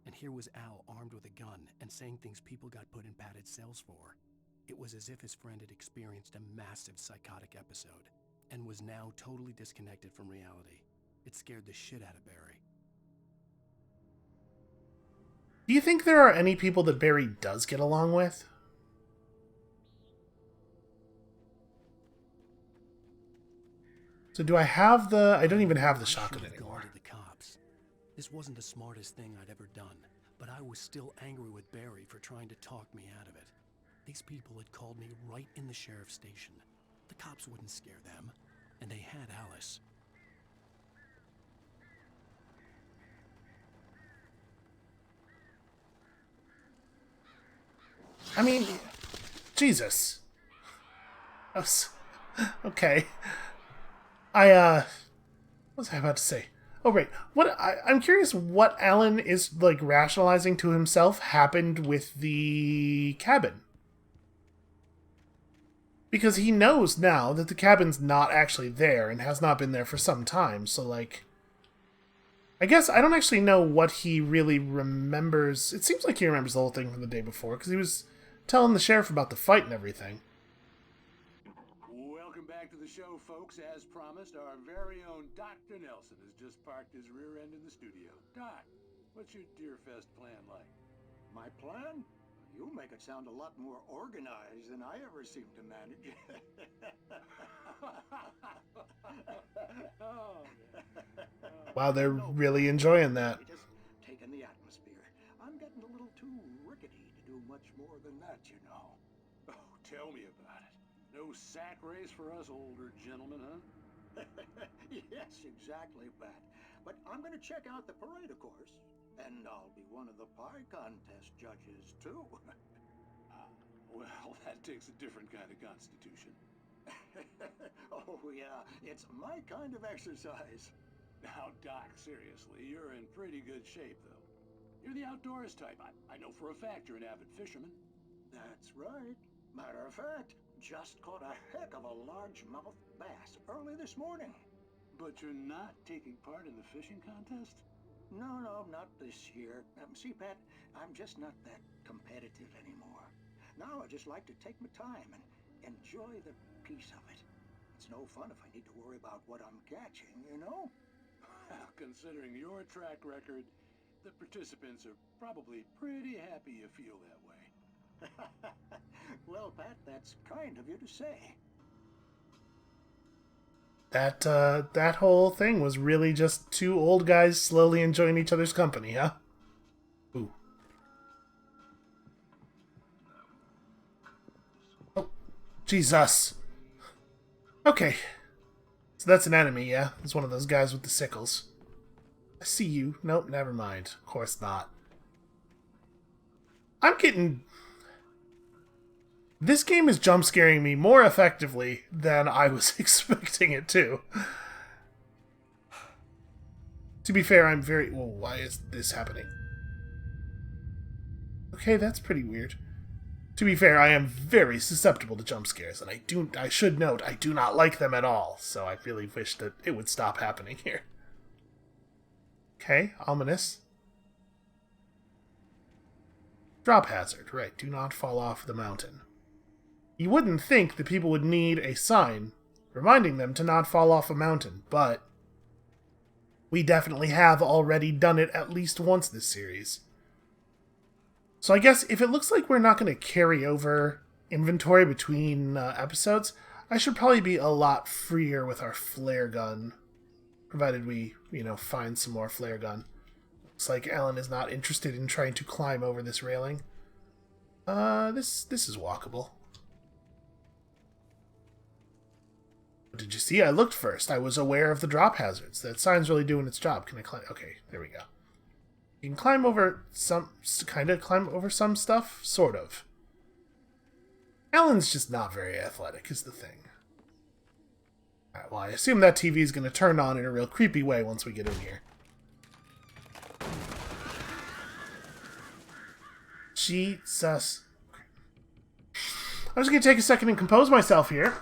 And here was Al armed with a gun and saying things people got put in padded cells for. It was as if his friend had experienced a massive psychotic episode and was now totally disconnected from reality. It scared the shit out of Barry. Do you think there are any people that Barry does get along with? So do I have the... I don't even have the shotgun anymore. To the cops. This wasn't the smartest thing I'd ever done, but I was still angry with Barry for trying to talk me out of it. These people had called me right in the sheriff's station. The cops wouldn't scare them, and they had Alice. I mean, Jesus. Okay. What was I about to say? Oh, right. I'm curious what Alan is, like, rationalizing to himself happened with the cabin. Because he knows now that the cabin's not actually there and has not been there for some time, so, like... I guess I don't actually know what he really remembers. It seems like he remembers the whole thing from the day before, because he was telling the sheriff about the fight and everything. Welcome back to the show, folks. As promised, our very own Dr. Nelson has just parked his rear end in the studio. Doc, what's your Deerfest plan like? My plan? You make it sound a lot more organized than I ever seem to manage. Wow, they're really enjoying that. Just taking the atmosphere. I'm getting a little too rickety to do much more than that, you know. Oh, tell me about it. No sack race for us older gentlemen, huh? Yes, exactly, Pat. But I'm going to check out the parade, of course. And I'll be one of the pie contest judges, too. Well, that takes a different kind of constitution. Oh, yeah. It's my kind of exercise. Now, Doc, seriously, you're in pretty good shape, though. You're the outdoors type. I know for a fact you're an avid fisherman. That's right. Matter of fact, just caught a heck of a largemouth bass early this morning. But you're not taking part in the fishing contest? No, not this year. See, Pat, I'm just not that competitive anymore. Now I just like to take my time and enjoy the peace of it. It's no fun if I need to worry about what I'm catching, you know? Well, considering your track record, the participants are probably pretty happy you feel that way. Well, Pat, that's kind of you to say. That whole thing was really just two old guys slowly enjoying each other's company, huh? Ooh. Oh, Jesus. Okay. So that's an enemy, yeah? It's one of those guys with the sickles. I see you. Nope, never mind. Of course not. I'm getting... This game is jump scaring me more effectively than I was expecting it to. To be fair, I'm very... Well, why is this happening? Okay, that's pretty weird. To be fair, I am very susceptible to jump scares, and I should note, I do not like them at all, so I really wish that it would stop happening here. Okay, ominous. Drop hazard, right, do not fall off the mountain. You wouldn't think that people would need a sign reminding them to not fall off a mountain, but we definitely have already done it at least once this series. So I guess if it looks like we're not going to carry over inventory between episodes, I should probably be a lot freer with our flare gun. Provided we, find some more flare gun. Looks like Alan is not interested in trying to climb over this railing. This is walkable. Did you see? I looked first. I was aware of the drop hazards. That sign's really doing its job. Can I climb? Okay, there we go. You can climb over some stuff, sort of. Alan's just not very athletic, is the thing. Alright, well, I assume that TV is going to turn on in a real creepy way once we get in here. Jesus. I'm just going to take a second and compose myself here.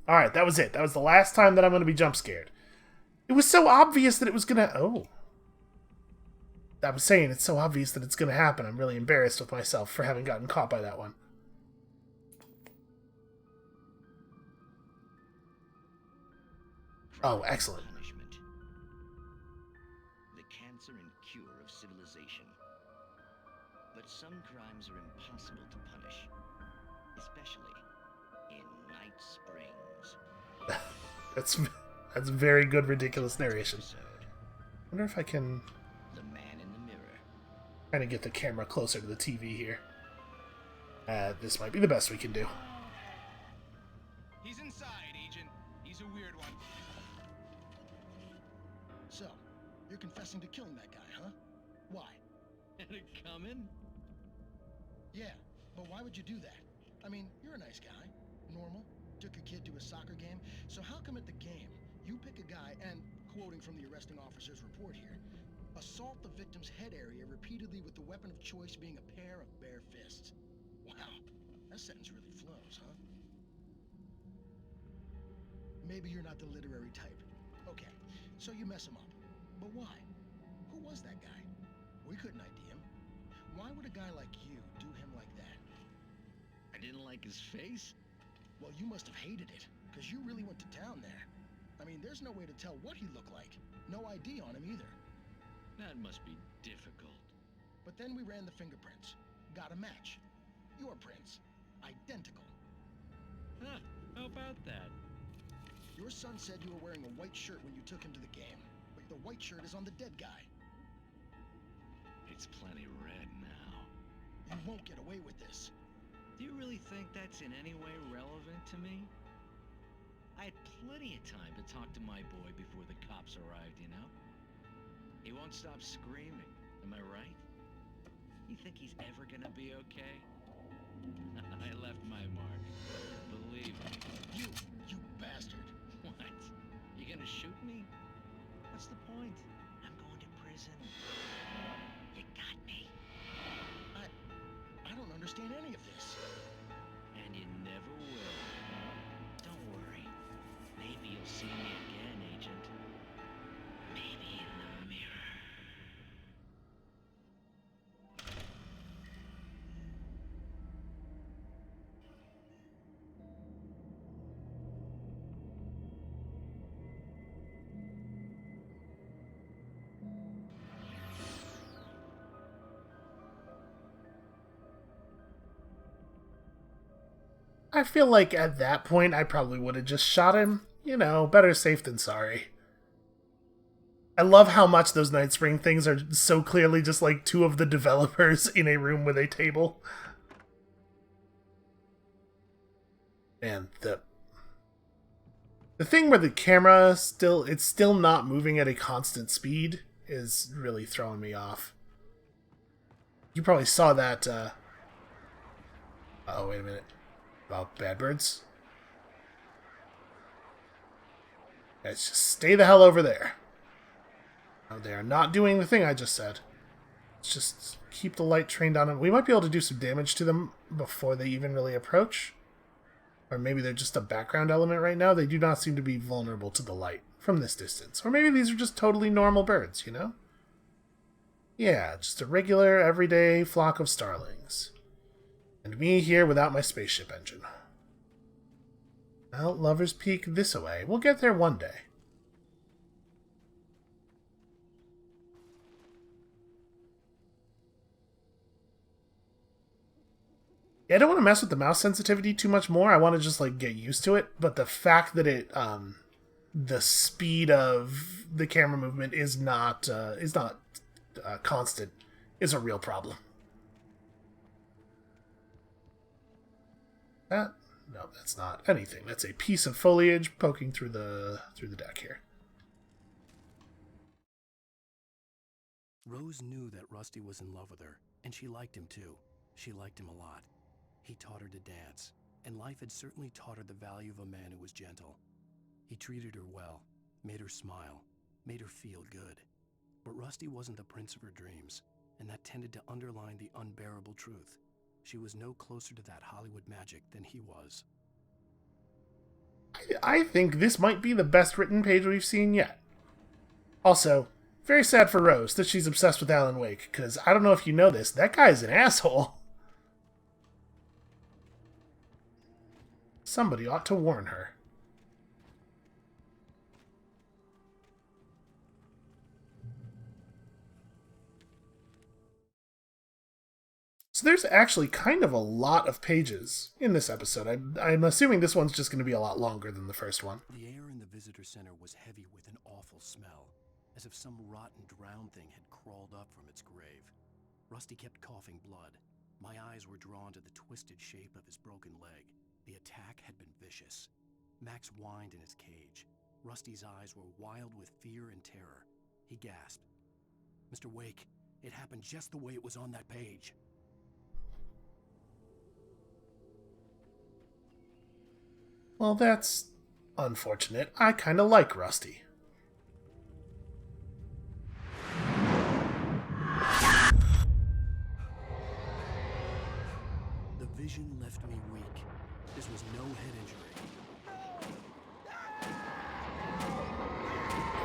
Alright, that was it. That was the last time that I'm going to be jump scared. It was so obvious that it was going to... Oh. I was saying, it's so obvious that it's going to happen. I'm really embarrassed with myself for having gotten caught by that one. Oh, excellent. The cancer and cure of civilization. But some crimes are impossible to punish, especially in Night Springs. That's very good, ridiculous narration. I wonder if I can... Trying to get the camera closer to the TV here. This might be the best we can do. He's inside, Agent. He's a weird one. So, you're confessing to killing that guy, huh? Why? Had it coming? Yeah, but why would you do that? I mean, you're a nice guy. Normal. Took a kid to a soccer game. So how come at the game, you pick a guy and, quoting from the arresting officer's report here, assault the victim's head area repeatedly with the weapon of choice being a pair of bare fists? Wow, that sentence really flows, huh? Maybe you're not the literary type. Okay, so you mess him up. But why? Who was that guy? We couldn't ID him. Why would a guy like you do him like that? I didn't like his face? Well, you must have hated it, because you really went to town there. I mean, there's no way to tell what he looked like. No ID on him either. That must be difficult. But then we ran the fingerprints. Got a match. Your prints. Identical. Huh, how about that? Your son said you were wearing a white shirt when you took him to the game. But the white shirt is on the dead guy. It's plenty red now. You won't get away with this. Do you really think that's in any way relevant to me? I had plenty of time to talk to my boy before the cops arrived, you know? He won't stop screaming, am I right? You think he's ever gonna be okay? I left my mark. Believe me. You bastard. What? You gonna shoot me? What's the point? I'm going to prison. You got me. I don't understand any of this. And you never will. Don't worry. Maybe you'll see me again, Agent. Maybe in the mirror. I feel like at that point I probably would have just shot him. You know, better safe than sorry. I love how much those Night Spring things are so clearly just like two of the developers in a room with a table. And the thing where the camera it's still not moving at a constant speed is really throwing me off. You probably saw that Oh, wait a minute. About bad birds? Guys, just stay the hell over there. No, they are not doing the thing I just said. Let's just keep the light trained on them. We might be able to do some damage to them before they even really approach. Or maybe they're just a background element right now. They do not seem to be vulnerable to the light from this distance. Or maybe these are just totally normal birds, you know? Yeah, just a regular, everyday flock of starlings. And me here without my spaceship engine. Well, Lover's Peak this away. We'll get there one day. Yeah, I don't want to mess with the mouse sensitivity too much more. I want to just, like, get used to it. But the fact that it, the speed of the camera movement is not constant is a real problem. That? No, that's not anything. That's a piece of foliage poking through the deck here. Rose knew that Rusty was in love with her, and she liked him too. She liked him a lot. He taught her to dance, and life had certainly taught her the value of a man who was gentle. He treated her well, made her smile, made her feel good. But Rusty wasn't the prince of her dreams, and that tended to underline the unbearable truth. She was no closer to that Hollywood magic than he was. I think this might be the best written page we've seen yet. Also, very sad for Rose that she's obsessed with Alan Wake, because I don't know if you know this, that guy's an asshole. Somebody ought to warn her. So there's actually kind of a lot of pages in this episode. I'm assuming this one's just going to be a lot longer than the first one. The air in the visitor center was heavy with an awful smell, as if some rotten drowned thing had crawled up from its grave. Rusty kept coughing blood. My eyes were drawn to the twisted shape of his broken leg. The attack had been vicious. Max whined in his cage. Rusty's eyes were wild with fear and terror. He gasped. Mr. Wake, it happened just the way it was on that page. Well, that's unfortunate. I kind of like Rusty. The vision left me weak. This was no head injury.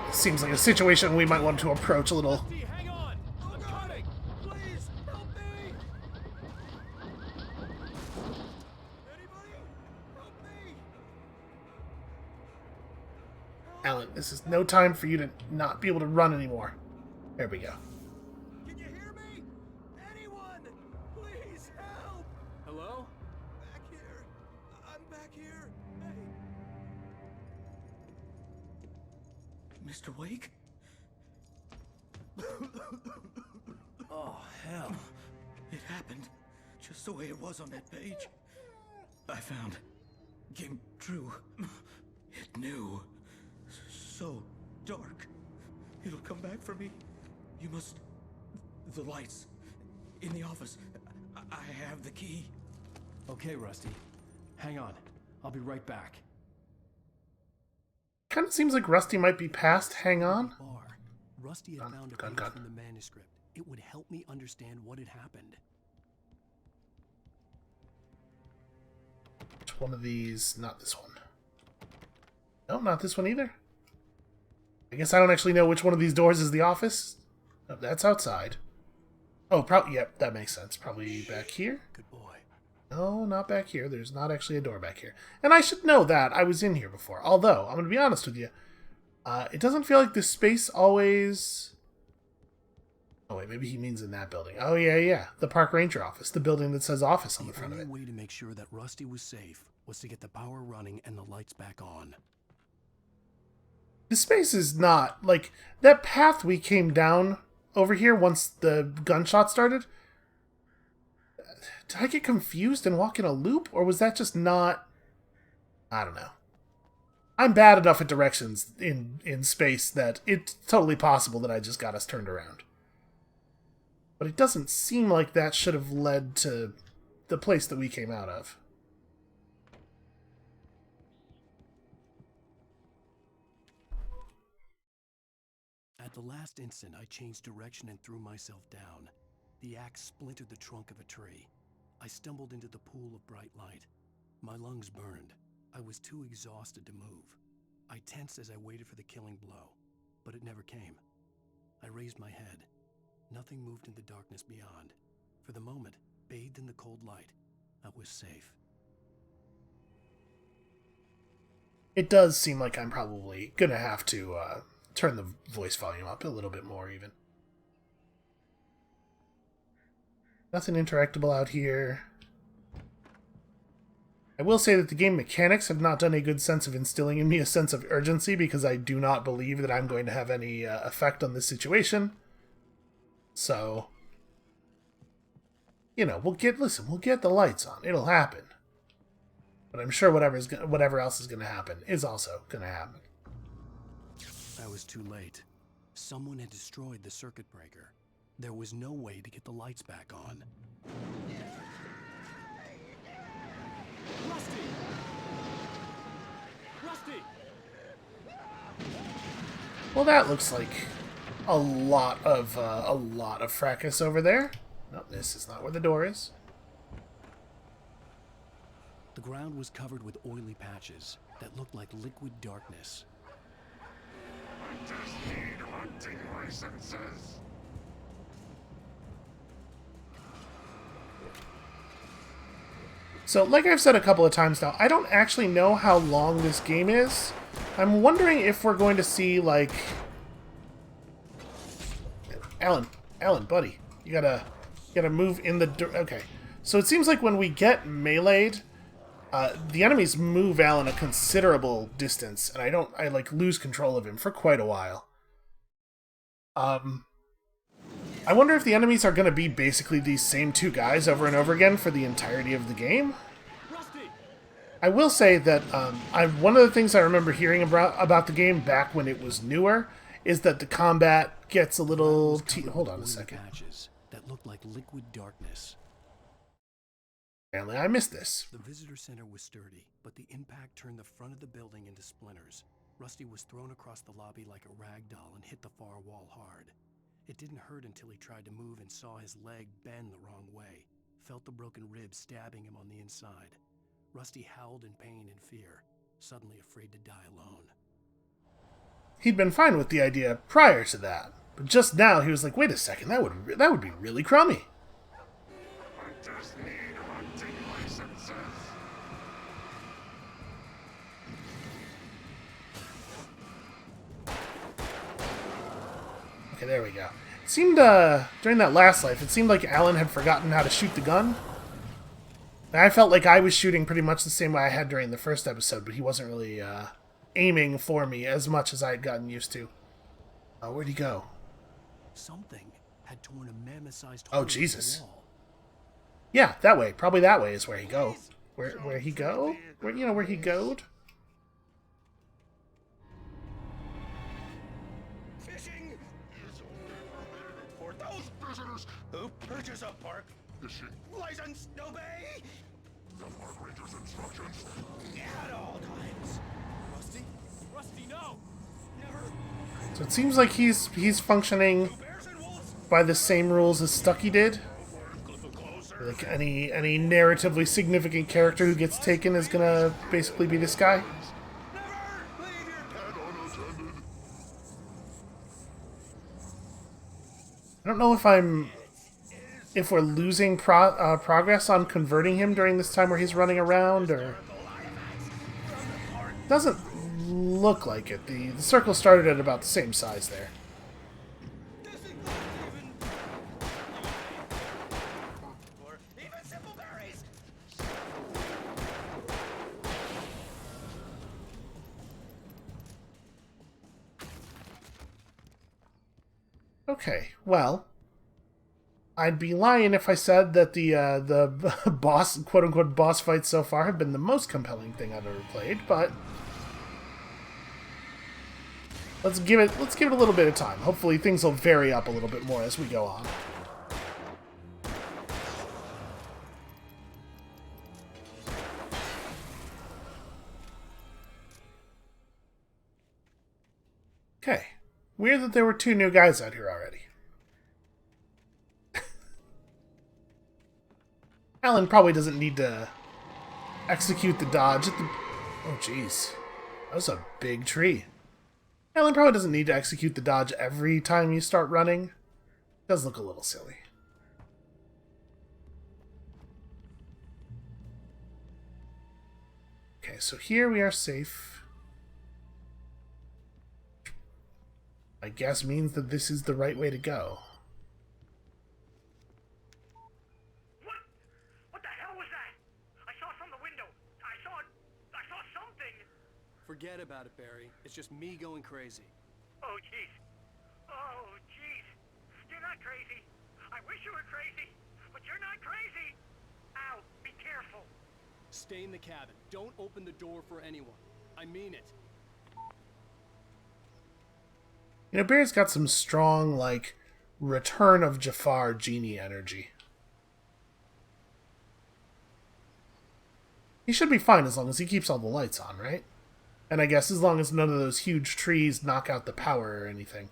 It seems like a situation we might want to approach a little. Hang on! I'm coming! Please, help me! Anybody? Help me! Alan, this is no time for you to not be able to run anymore. There we go. Can you hear me? Anyone? Please help! Hello? Back here. I'm back here. Hey. Mr. Wake? Oh, hell. It happened just the way it was on that page. I found. Came true. It knew. So dark. It'll come back for me. You must... The lights. In the office. I have the key. Okay, Rusty. Hang on. I'll be right back. Kind of seems like Rusty might be past hang on. Rusty had found a page from the manuscript. It would help me understand what had happened. Which one of these? Not this one. No, not this one either. I guess I don't actually know which one of these doors is the office. Oh, that's outside. Oh, probably. Yep, that makes sense. Probably back here. Good boy. No, not back here. There's not actually a door back here. And I should know that. I was in here before. Although, I'm going to be honest with you. It doesn't feel like this space always... Oh, wait. Maybe he means in that building. Oh, yeah. The park ranger office. The building that says office on the front of it. The only way to make sure that Rusty was safe was to get the power running and the lights back on. This space is not... Like, that path we came down over here once the gunshot started... Did I get confused and walk in a loop? Or was that just not... I don't know. I'm bad enough at directions in space that it's totally possible that I just got us turned around. But it doesn't seem like that should have led to the place that we came out of. At the last instant, I changed direction and threw myself down. The axe splintered the trunk of a tree. I stumbled into the pool of bright light. My lungs burned. I was too exhausted to move. I tensed as I waited for the killing blow, but it never came. I raised my head. Nothing moved in the darkness beyond. For the moment, bathed in the cold light, I was safe. It does seem like I'm probably gonna have to turn the voice volume up a little bit more, even. Nothing interactable out here. I will say that the game mechanics have not done a good sense of instilling in me a sense of urgency, because I do not believe that I'm going to have any effect on this situation. So, you know, we'll get the lights on. It'll happen. But I'm sure whatever else is going to happen is also going to happen. I was too late. Someone had destroyed the circuit breaker. There was no way to get the lights back on. Rusty! Rusty! Well, that looks like a lot of fracas over there. No, this is not where the door is. The ground was covered with oily patches that looked like liquid darkness. I just need hunting licenses. So, like I've said a couple of times now, I don't actually know how long this game is. I'm wondering if we're going to see, like... Alan, buddy, you gotta move in the... Okay. So it seems like when we get meleeed, the enemies move Alan a considerable distance, and I lose control of him for quite a while. I wonder if the enemies are going to be basically these same two guys over and over again for the entirety of the game. I will say that one of the things I remember hearing about the game back when it was newer is that the combat gets a little... Hold on a second. Patches that looked like liquid darkness. Apparently I missed this. The visitor center was sturdy, but the impact turned the front of the building into splinters. Rusty was thrown across the lobby like a rag doll and hit the far wall hard. It didn't hurt until he tried to move and saw his leg bend the wrong way. Felt the broken ribs stabbing him on the inside. Rusty howled in pain and fear, suddenly afraid to die alone. He'd been fine with the idea prior to that, but just now he was like, wait a second, that would be really crummy. I just need hunting licenses. Okay, there we go. It seemed, during that last life, it seemed like Alan had forgotten how to shoot the gun. And I felt like I was shooting pretty much the same way I had during the first episode, but he wasn't really, aiming for me as much as I had gotten used to. Where'd he go? Something had torn a mammoth-sized Oh, hole in Jesus. the wall. Yeah, that way. Probably that way is where he go. Where he go? Where he goed? Fishing is only for those visitors who purchase a park fishing license. Obey the park ranger's instructions at all times. Rusty, no! So it seems like he's functioning by the same rules as Stucky did. Like any narratively significant character who gets taken is gonna basically be this guy. I don't know if we're losing progress on converting him during this time where he's running around, or doesn't look like it. The circle started at about the same size there. Okay, well, I'd be lying if I said that the boss, quote-unquote, boss fights so far have been the most compelling thing I've ever played, but let's give it a little bit of time. Hopefully things will vary up a little bit more as we go on. Okay. Weird that there were 2 new guys out here already. Alan probably doesn't need to execute the dodge at the... Oh, jeez. That was a big tree. Alan probably doesn't need to execute the dodge every time you start running. It does look a little silly. Okay, so here we are safe. I guess means that this is the right way to go. What the hell was that? I saw from the window. I saw something. Forget about it, Barry. It's just me going crazy. Oh, jeez. Oh, jeez. You're not crazy. I wish you were crazy, but you're not crazy. Ow, be careful. Stay in the cabin. Don't open the door for anyone. I mean it. You know, Barry's got some strong, like, Return of Jafar genie energy. He should be fine as long as he keeps all the lights on, right? And I guess as long as none of those huge trees knock out the power or anything.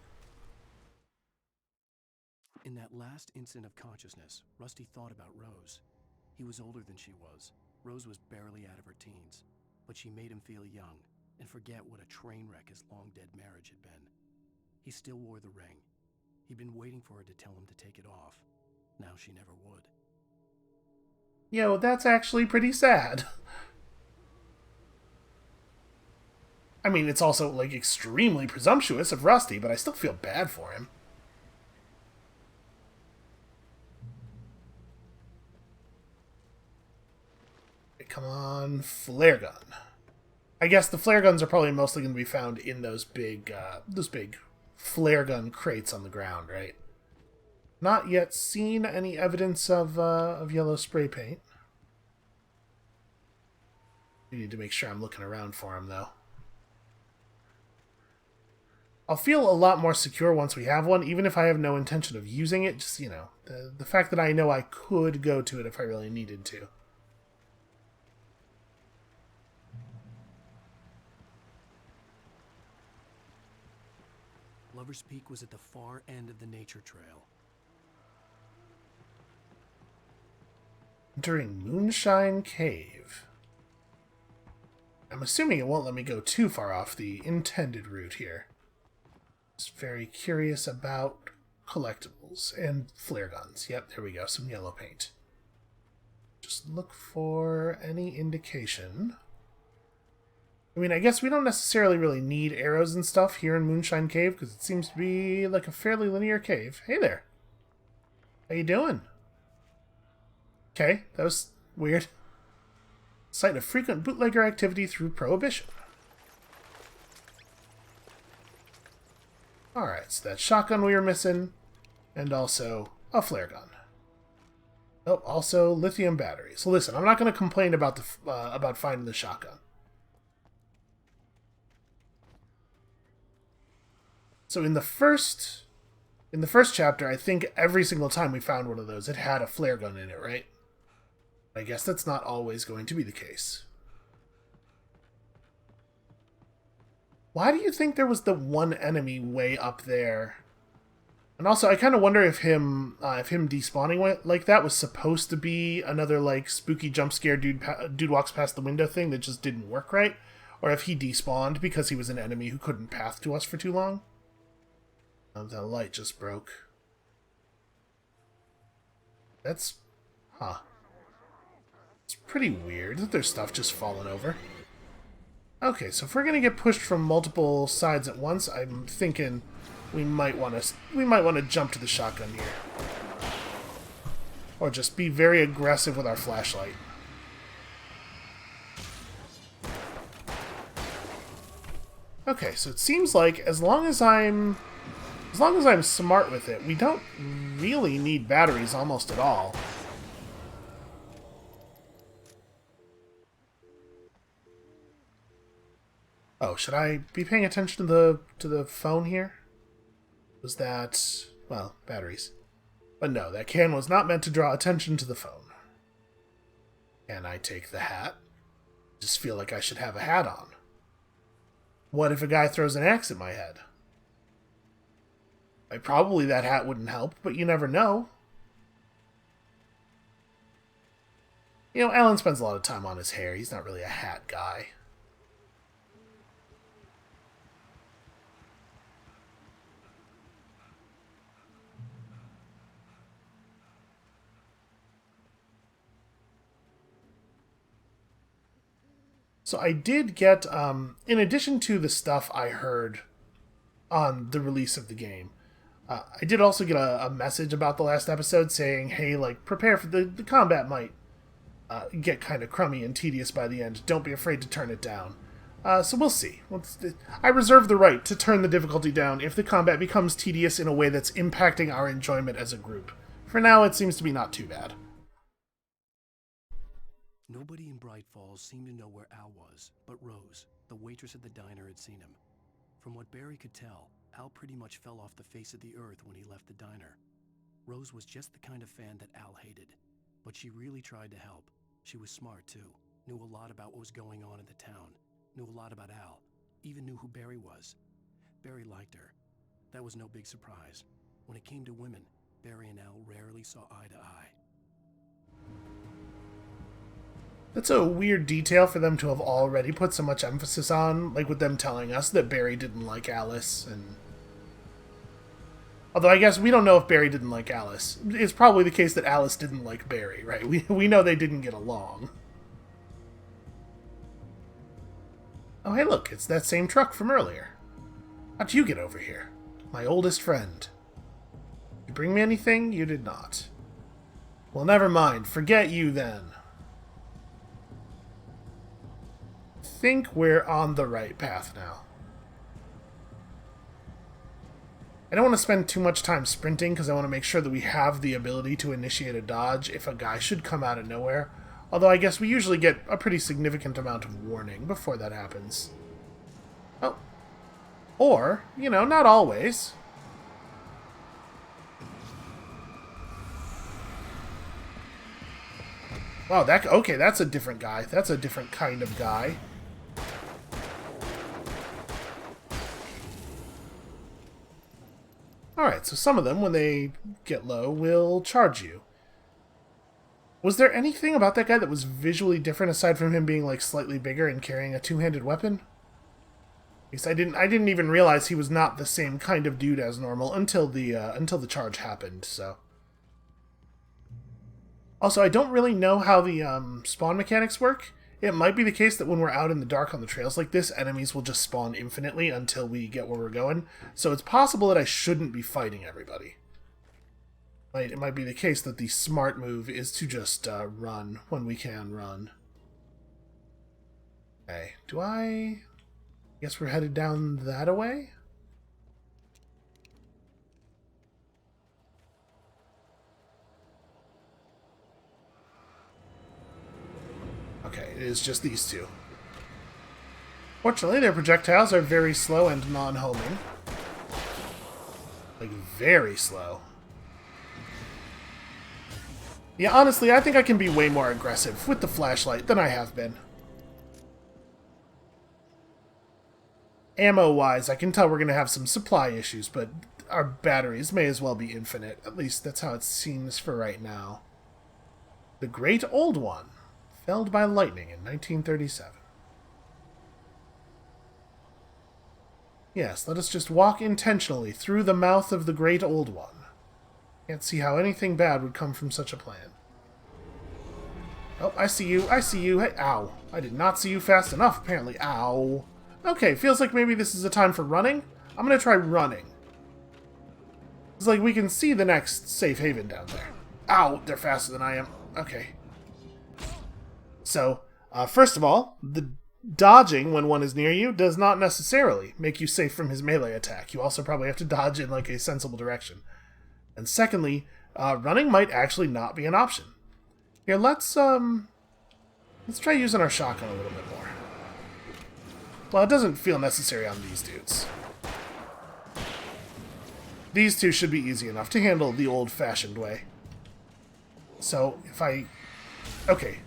In that last instant of consciousness, Rusty thought about Rose. He was older than she was. Rose was barely out of her teens, but she made him feel young and forget what a train wreck his long-dead marriage had been. He still wore the ring. He'd been waiting for her to tell him to take it off. Now she never would. Yo, that's actually pretty sad. I mean, it's also, like, extremely presumptuous of Rusty, but I still feel bad for him. Come on, flare gun. I guess the flare guns are probably mostly going to be found in those big flare gun crates on the ground, right? Not yet seen any evidence of yellow spray paint. I need to make sure I'm looking around for him, though. I'll feel a lot more secure once we have one, even if I have no intention of using it. Just, you know, the fact that I know I could go to it if I really needed to. Lover's Peak was at the far end of the nature trail. Entering Moonshine Cave. I'm assuming it won't let me go too far off the intended route here. Just very curious about collectibles and flare guns. Yep, there we go, some yellow paint. Just look for any indication. I mean, I guess we don't necessarily really need arrows and stuff here in Moonshine Cave, because it seems to be like a fairly linear cave. Hey there. How you doing? Okay, that was weird. Site of frequent bootlegger activity through Prohibition. Alright, so that shotgun we were missing, and also a flare gun. Oh, also lithium batteries. So listen, I'm not going to complain about about finding the shotgun. So in the first chapter, I think every single time we found one of those, it had a flare gun in it, right? I guess that's not always going to be the case. Why do you think there was the one enemy way up there? And also, I kind of wonder if him despawning like that was supposed to be another like spooky jump scare dude walks past the window thing that just didn't work right, or if he despawned because he was an enemy who couldn't path to us for too long. That light just broke. That's... Huh. It's pretty weird that there's stuff just falling over. Okay, so if we're gonna get pushed from multiple sides at once, I'm thinking we might want to jump to the shotgun here. Or just be very aggressive with our flashlight. Okay, so it seems like as long as I'm smart with it, we don't really need batteries almost at all. Oh, should I be paying attention to the phone here? Was that... well, batteries. But no, that can was not meant to draw attention to the phone. Can I take the hat? Just feel like I should have a hat on. What if a guy throws an axe at my head? Probably that hat wouldn't help, but you never know. You know, Alan spends a lot of time on his hair. He's not really a hat guy. So I did get, in addition to the stuff I heard on the release of the game, I did also get a message about the last episode saying, hey, like, prepare for the combat might get kind of crummy and tedious by the end. Don't be afraid to turn it down. So we'll see. I reserve the right to turn the difficulty down if the combat becomes tedious in a way that's impacting our enjoyment as a group. For now, it seems to be not too bad. Nobody in Bright Falls seemed to know where Al was, but Rose, the waitress at the diner, had seen him. From what Barry could tell, Al pretty much fell off the face of the earth when he left the diner. Rose was just the kind of fan that Al hated, but she really tried to help. She was smart, too, knew a lot about what was going on in the town, knew a lot about Al, even knew who Barry was. Barry liked her. That was no big surprise. When it came to women, Barry and Al rarely saw eye to eye. That's a weird detail for them to have already put so much emphasis on, like with them telling us that Barry didn't like Alice, and... Although I guess we don't know if Barry didn't like Alice. It's probably the case that Alice didn't like Barry, right? We know they didn't get along. Oh, hey look, it's that same truck from earlier. How'd you get over here? My oldest friend. You bring me anything? You did not. Well, never mind. Forget you, then. Think we're on the right path now. I don't want to spend too much time sprinting because I want to make sure that we have the ability to initiate a dodge if a guy should come out of nowhere. Although I guess we usually get a pretty significant amount of warning before that happens. Oh. Or, you know, not always. Wow, okay, that's a different guy. That's a different kind of guy. Alright, so some of them, when they get low, will charge you. Was there anything about that guy that was visually different aside from him being, like, slightly bigger and carrying a two-handed weapon? Because I didn't even realize he was not the same kind of dude as normal until the charge happened, so... Also, I don't really know how the spawn mechanics work. It might be the case that when we're out in the dark on the trails like this, enemies will just spawn infinitely until we get where we're going. So it's possible that I shouldn't be fighting everybody. It might be the case that the smart move is to just run when we can run. Okay, guess we're headed down that way? Okay, it is just these two. Fortunately, their projectiles are very slow and non-homing. Like, very slow. Yeah, honestly, I think I can be way more aggressive with the flashlight than I have been. Ammo-wise, I can tell we're going to have some supply issues, but our batteries may as well be infinite. At least that's how it seems for right now. The Great Old One. Felled by lightning in 1937. Yes, let us just walk intentionally through the mouth of the Great Old One. Can't see how anything bad would come from such a plan. Oh, I see you, Hey, ow. I did not see you fast enough, apparently. Ow. Okay, feels like maybe this is a time for running. I'm gonna try running. It's like we can see the next safe haven down there. Ow, they're faster than I am. Okay. So, first of all, the dodging when one is near you does not necessarily make you safe from his melee attack. You also probably have to dodge in, like, a sensible direction. And secondly, running might actually not be an option. Here, let's try using our shotgun a little bit more. Well, it doesn't feel necessary on these dudes. These two should be easy enough to handle the old-fashioned way. So, if I... Okay.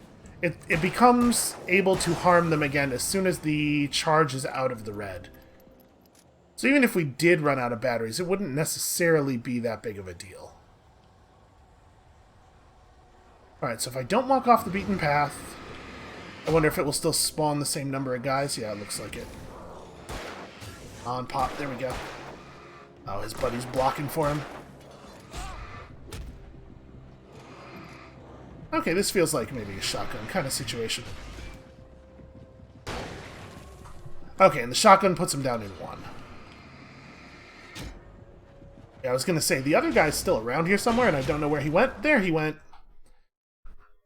It becomes able to harm them again as soon as the charge is out of the red. So even if we did run out of batteries, it wouldn't necessarily be that big of a deal. Alright, so if I don't walk off the beaten path, I wonder if it will still spawn the same number of guys. Yeah, it looks like it. On pop, there we go. Oh, his buddy's blocking for him. Okay, this feels like maybe a shotgun kind of situation. Okay, and the shotgun puts him down in 1. Yeah, I was going to say, the other guy's still around here somewhere, and I don't know where he went. There he went.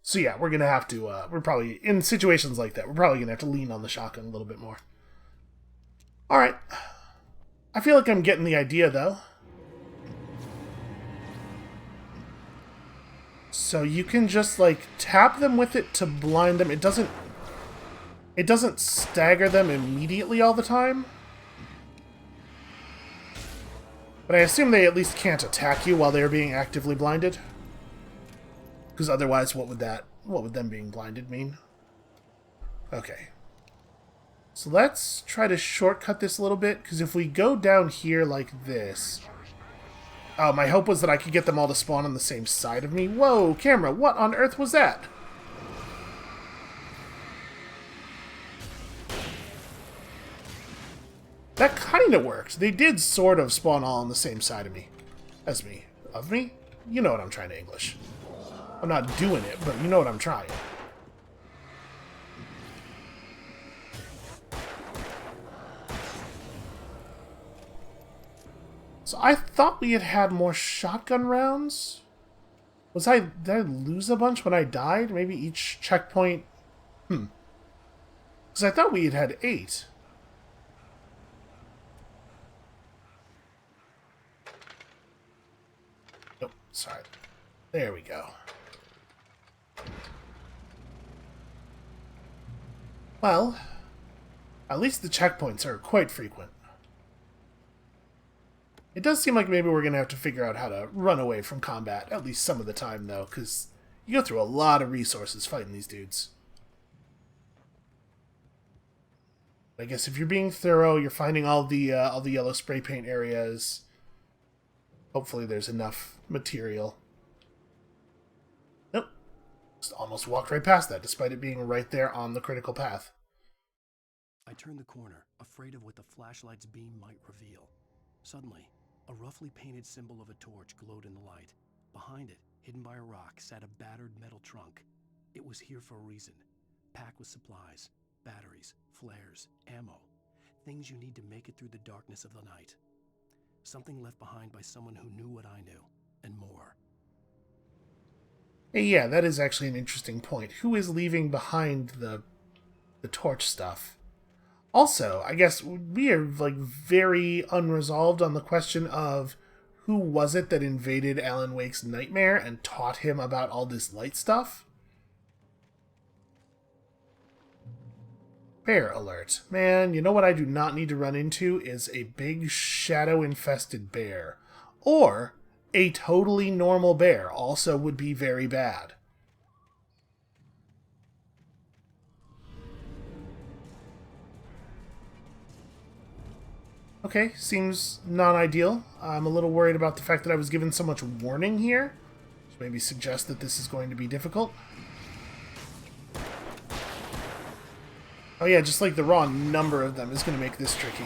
So yeah, we're going to have to, we're probably, in situations like that, we're probably going to have to lean on the shotgun a little bit more. Alright. I feel like I'm getting the idea, though. So you can just, like, tap them with it to blind them. It doesn't stagger them immediately all the time. But I assume they at least can't attack you while they're being actively blinded. Because otherwise, what would them being blinded mean? Okay. So let's try to shortcut this a little bit, because if we go down here like this... Oh, my hope was that I could get them all to spawn on the same side of me. Whoa, camera, what on earth was that? That kind of worked. They did sort of spawn all on the same side of me. As me. Of me? You know what I'm trying to English. I'm not doing it, but you know what I'm trying. So I thought we had more shotgun rounds. Did I lose a bunch when I died? Maybe each checkpoint... Because I thought we had 8. Nope, sorry. There we go. Well, at least the checkpoints are quite frequent. It does seem like maybe we're going to have to figure out how to run away from combat, at least some of the time, though, because you go through a lot of resources fighting these dudes. I guess if you're being thorough, you're finding all the yellow spray paint areas. Hopefully there's enough material. Nope. Just almost walked right past that, despite it being right there on the critical path. I turned the corner, afraid of what the flashlight's beam might reveal. Suddenly, a roughly painted symbol of a torch glowed in the light. Behind it, hidden by a rock, sat a battered metal trunk. It was here for a reason. Packed with supplies, batteries, flares, ammo. Things you need to make it through the darkness of the night. Something left behind by someone who knew what I knew, and more. Hey, yeah, that is actually an interesting point. Who is leaving behind the torch stuff? Also, I guess we are, like, very unresolved on the question of who was it that invaded Alan Wake's nightmare and taught him about all this light stuff? Bear alert. Man, you know what I do not need to run into is a big shadow-infested bear. Or a totally normal bear also would be very bad. Okay, seems non-ideal. I'm a little worried about the fact that I was given so much warning here, which maybe suggests that this is going to be difficult. Oh yeah, just like the raw number of them is going to make this tricky.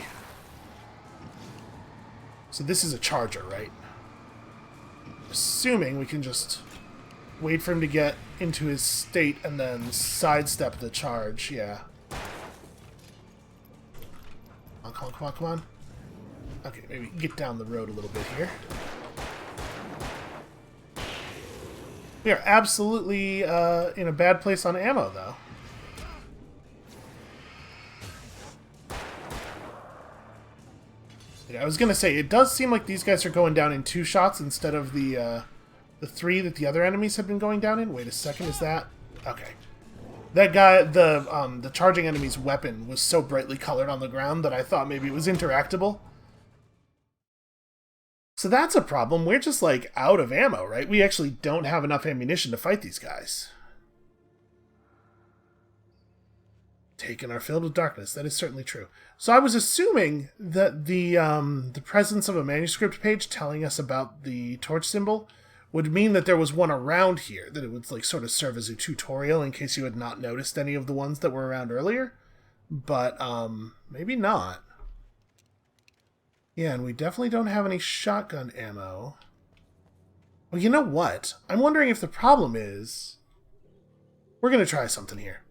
So this is a charger, right? Assuming we can just wait for him to get into his state and then sidestep the charge, yeah. Come on, come on, come on. Okay, maybe get down the road a little bit here. We are absolutely in a bad place on ammo, though. Yeah, I was gonna say, it does seem like these guys are going down in 2 shots instead of the 3 that the other enemies have been going down in. Wait a second, is that... Okay. That guy, the charging enemy's weapon was so brightly colored on the ground that I thought maybe it was interactable. So that's a problem. We're just, like, out of ammo, right? We actually don't have enough ammunition to fight these guys. taken are filled with darkness. That is certainly true. So I was assuming that the presence of a manuscript page telling us about the torch symbol would mean that there was one around here, that it would like sort of serve as a tutorial in case you had not noticed any of the ones that were around earlier. But maybe not. Yeah, and we definitely don't have any shotgun ammo. Well, you know what? I'm wondering if the problem is... We're going to try something here.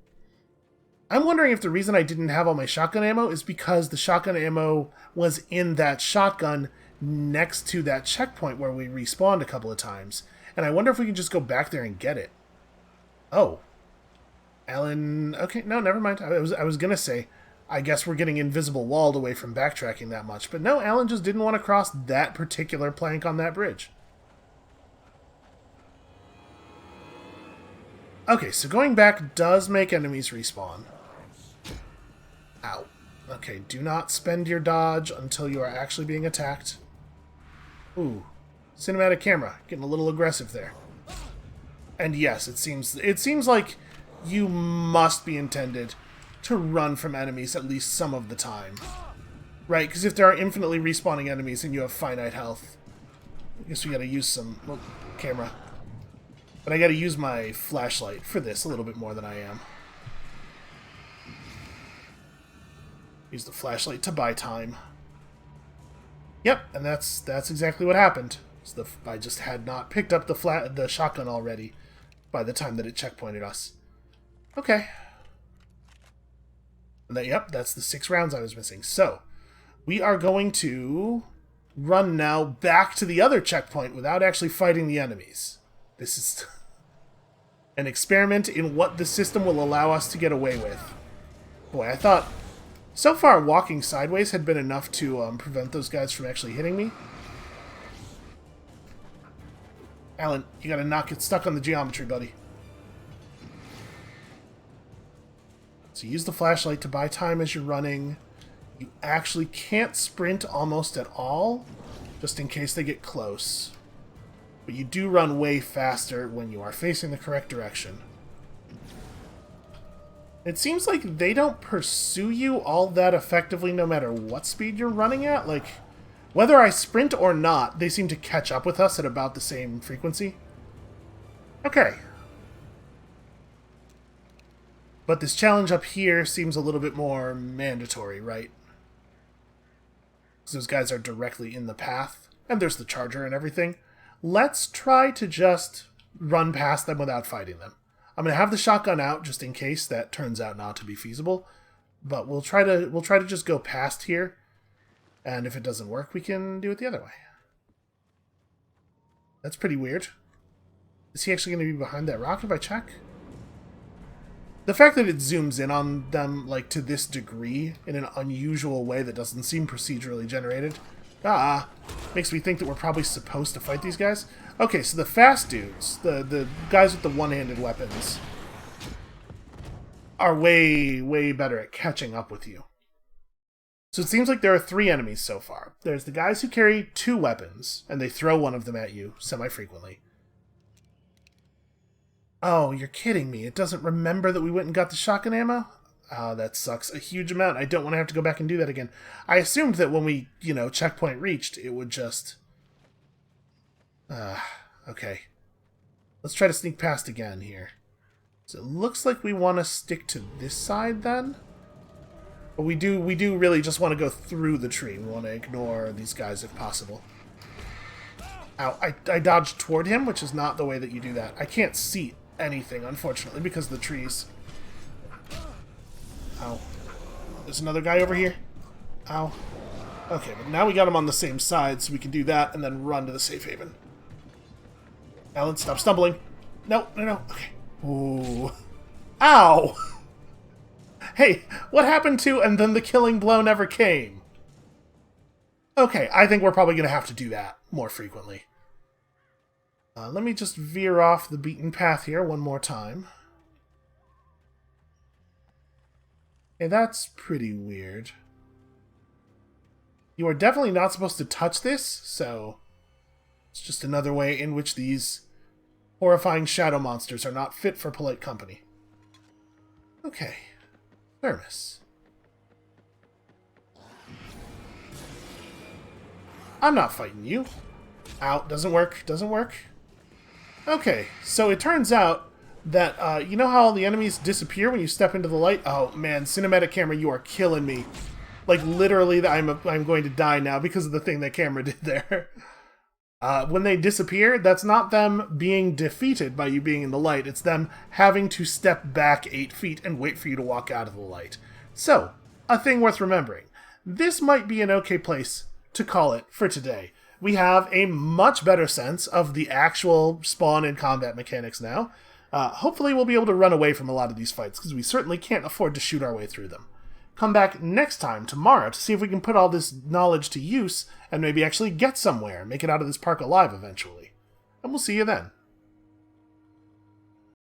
I'm wondering if the reason I didn't have all my shotgun ammo is because the shotgun ammo was in that shotgun next to that checkpoint where we respawned a couple of times. And I wonder if we can just go back there and get it. Oh. Alan... Okay, no, never mind. I was going to say, I guess we're getting invisible walled away from backtracking that much. But no, Alan just didn't want to cross that particular plank on that bridge. Okay, so going back does make enemies respawn. Ow. Okay, do not spend your dodge until you are actually being attacked. Ooh. Cinematic camera. Getting a little aggressive there. And yes, it seems like you must be intended to run from enemies at least some of the time. Right, because if there are infinitely respawning enemies and you have finite health, I guess we gotta use some... Well, camera. But I gotta use my flashlight for this a little bit more than I am. Use the flashlight to buy time. Yep, and that's exactly what happened. So I just had not picked up the shotgun already by the time that it checkpointed us. Okay. And yep, that's the 6 rounds I was missing. So, we are going to run now back to the other checkpoint without actually fighting the enemies. This is an experiment in what the system will allow us to get away with. Boy, I thought so far walking sideways had been enough to prevent those guys from actually hitting me. Alan, you gotta not get stuck on the geometry, buddy. So use the flashlight to buy time as you're running. You actually can't sprint almost at all, just in case they get close. But you do run way faster when you are facing the correct direction. It seems like they don't pursue you all that effectively no matter what speed you're running at. Like, whether I sprint or not, they seem to catch up with us at about the same frequency. Okay. But this challenge up here seems a little bit more mandatory, right? Because those guys are directly in the path. And there's the charger and everything. Let's try to just run past them without fighting them. I'm going to have the shotgun out just in case that turns out not to be feasible. But we'll try to just go past here. And if it doesn't work, we can do it the other way. That's pretty weird. Is he actually going to be behind that rock if I check? The fact that it zooms in on them like to this degree in an unusual way that doesn't seem procedurally generated makes me think that we're probably supposed to fight these guys. Okay, so the fast dudes, the guys with the one-handed weapons, are way, way better at catching up with you. So it seems like there are 3 enemies so far. There's the guys who carry 2 weapons, and they throw one of them at you semi-frequently. Oh, you're kidding me. It doesn't remember that we went and got the shotgun ammo? Oh, that sucks a huge amount. I don't want to have to go back and do that again. I assumed that when we, checkpoint reached, it would just... okay. Let's try to sneak past again here. So it looks like we want to stick to this side then. But we do really just want to go through the tree. We want to ignore these guys if possible. Ow, I dodged toward him, which is not the way that you do that. I can't see anything, unfortunately, because of the trees. Ow. There's another guy over here. Ow. Okay, but now we got him on the same side, so we can do that and then run to the safe haven. Alan, stop stumbling. No. Okay. Ooh. Ow! Hey, what happened to and then the killing blow never came? Okay, I think we're probably going to have to do that more frequently. Let me just veer off the beaten path here one more time. Okay, that's pretty weird. You are definitely not supposed to touch this, so it's just another way in which these horrifying shadow monsters are not fit for polite company. Okay. Thermos. I'm not fighting you. Ow, doesn't work, doesn't work. Okay, so it turns out that, you know how all the enemies disappear when you step into the light? Oh man, cinematic camera, you are killing me. Like, literally, I'm going to die now because of the thing that camera did there. When they disappear, that's not them being defeated by you being in the light. It's them having to step back 8 feet and wait for you to walk out of the light. So, a thing worth remembering. This might be an okay place to call it for today. We have a much better sense of the actual spawn and combat mechanics now. Hopefully we'll be able to run away from a lot of these fights, because we certainly can't afford to shoot our way through them. Come back next time, tomorrow, to see if we can put all this knowledge to use and maybe actually get somewhere and make it out of this park alive eventually. And we'll see you then.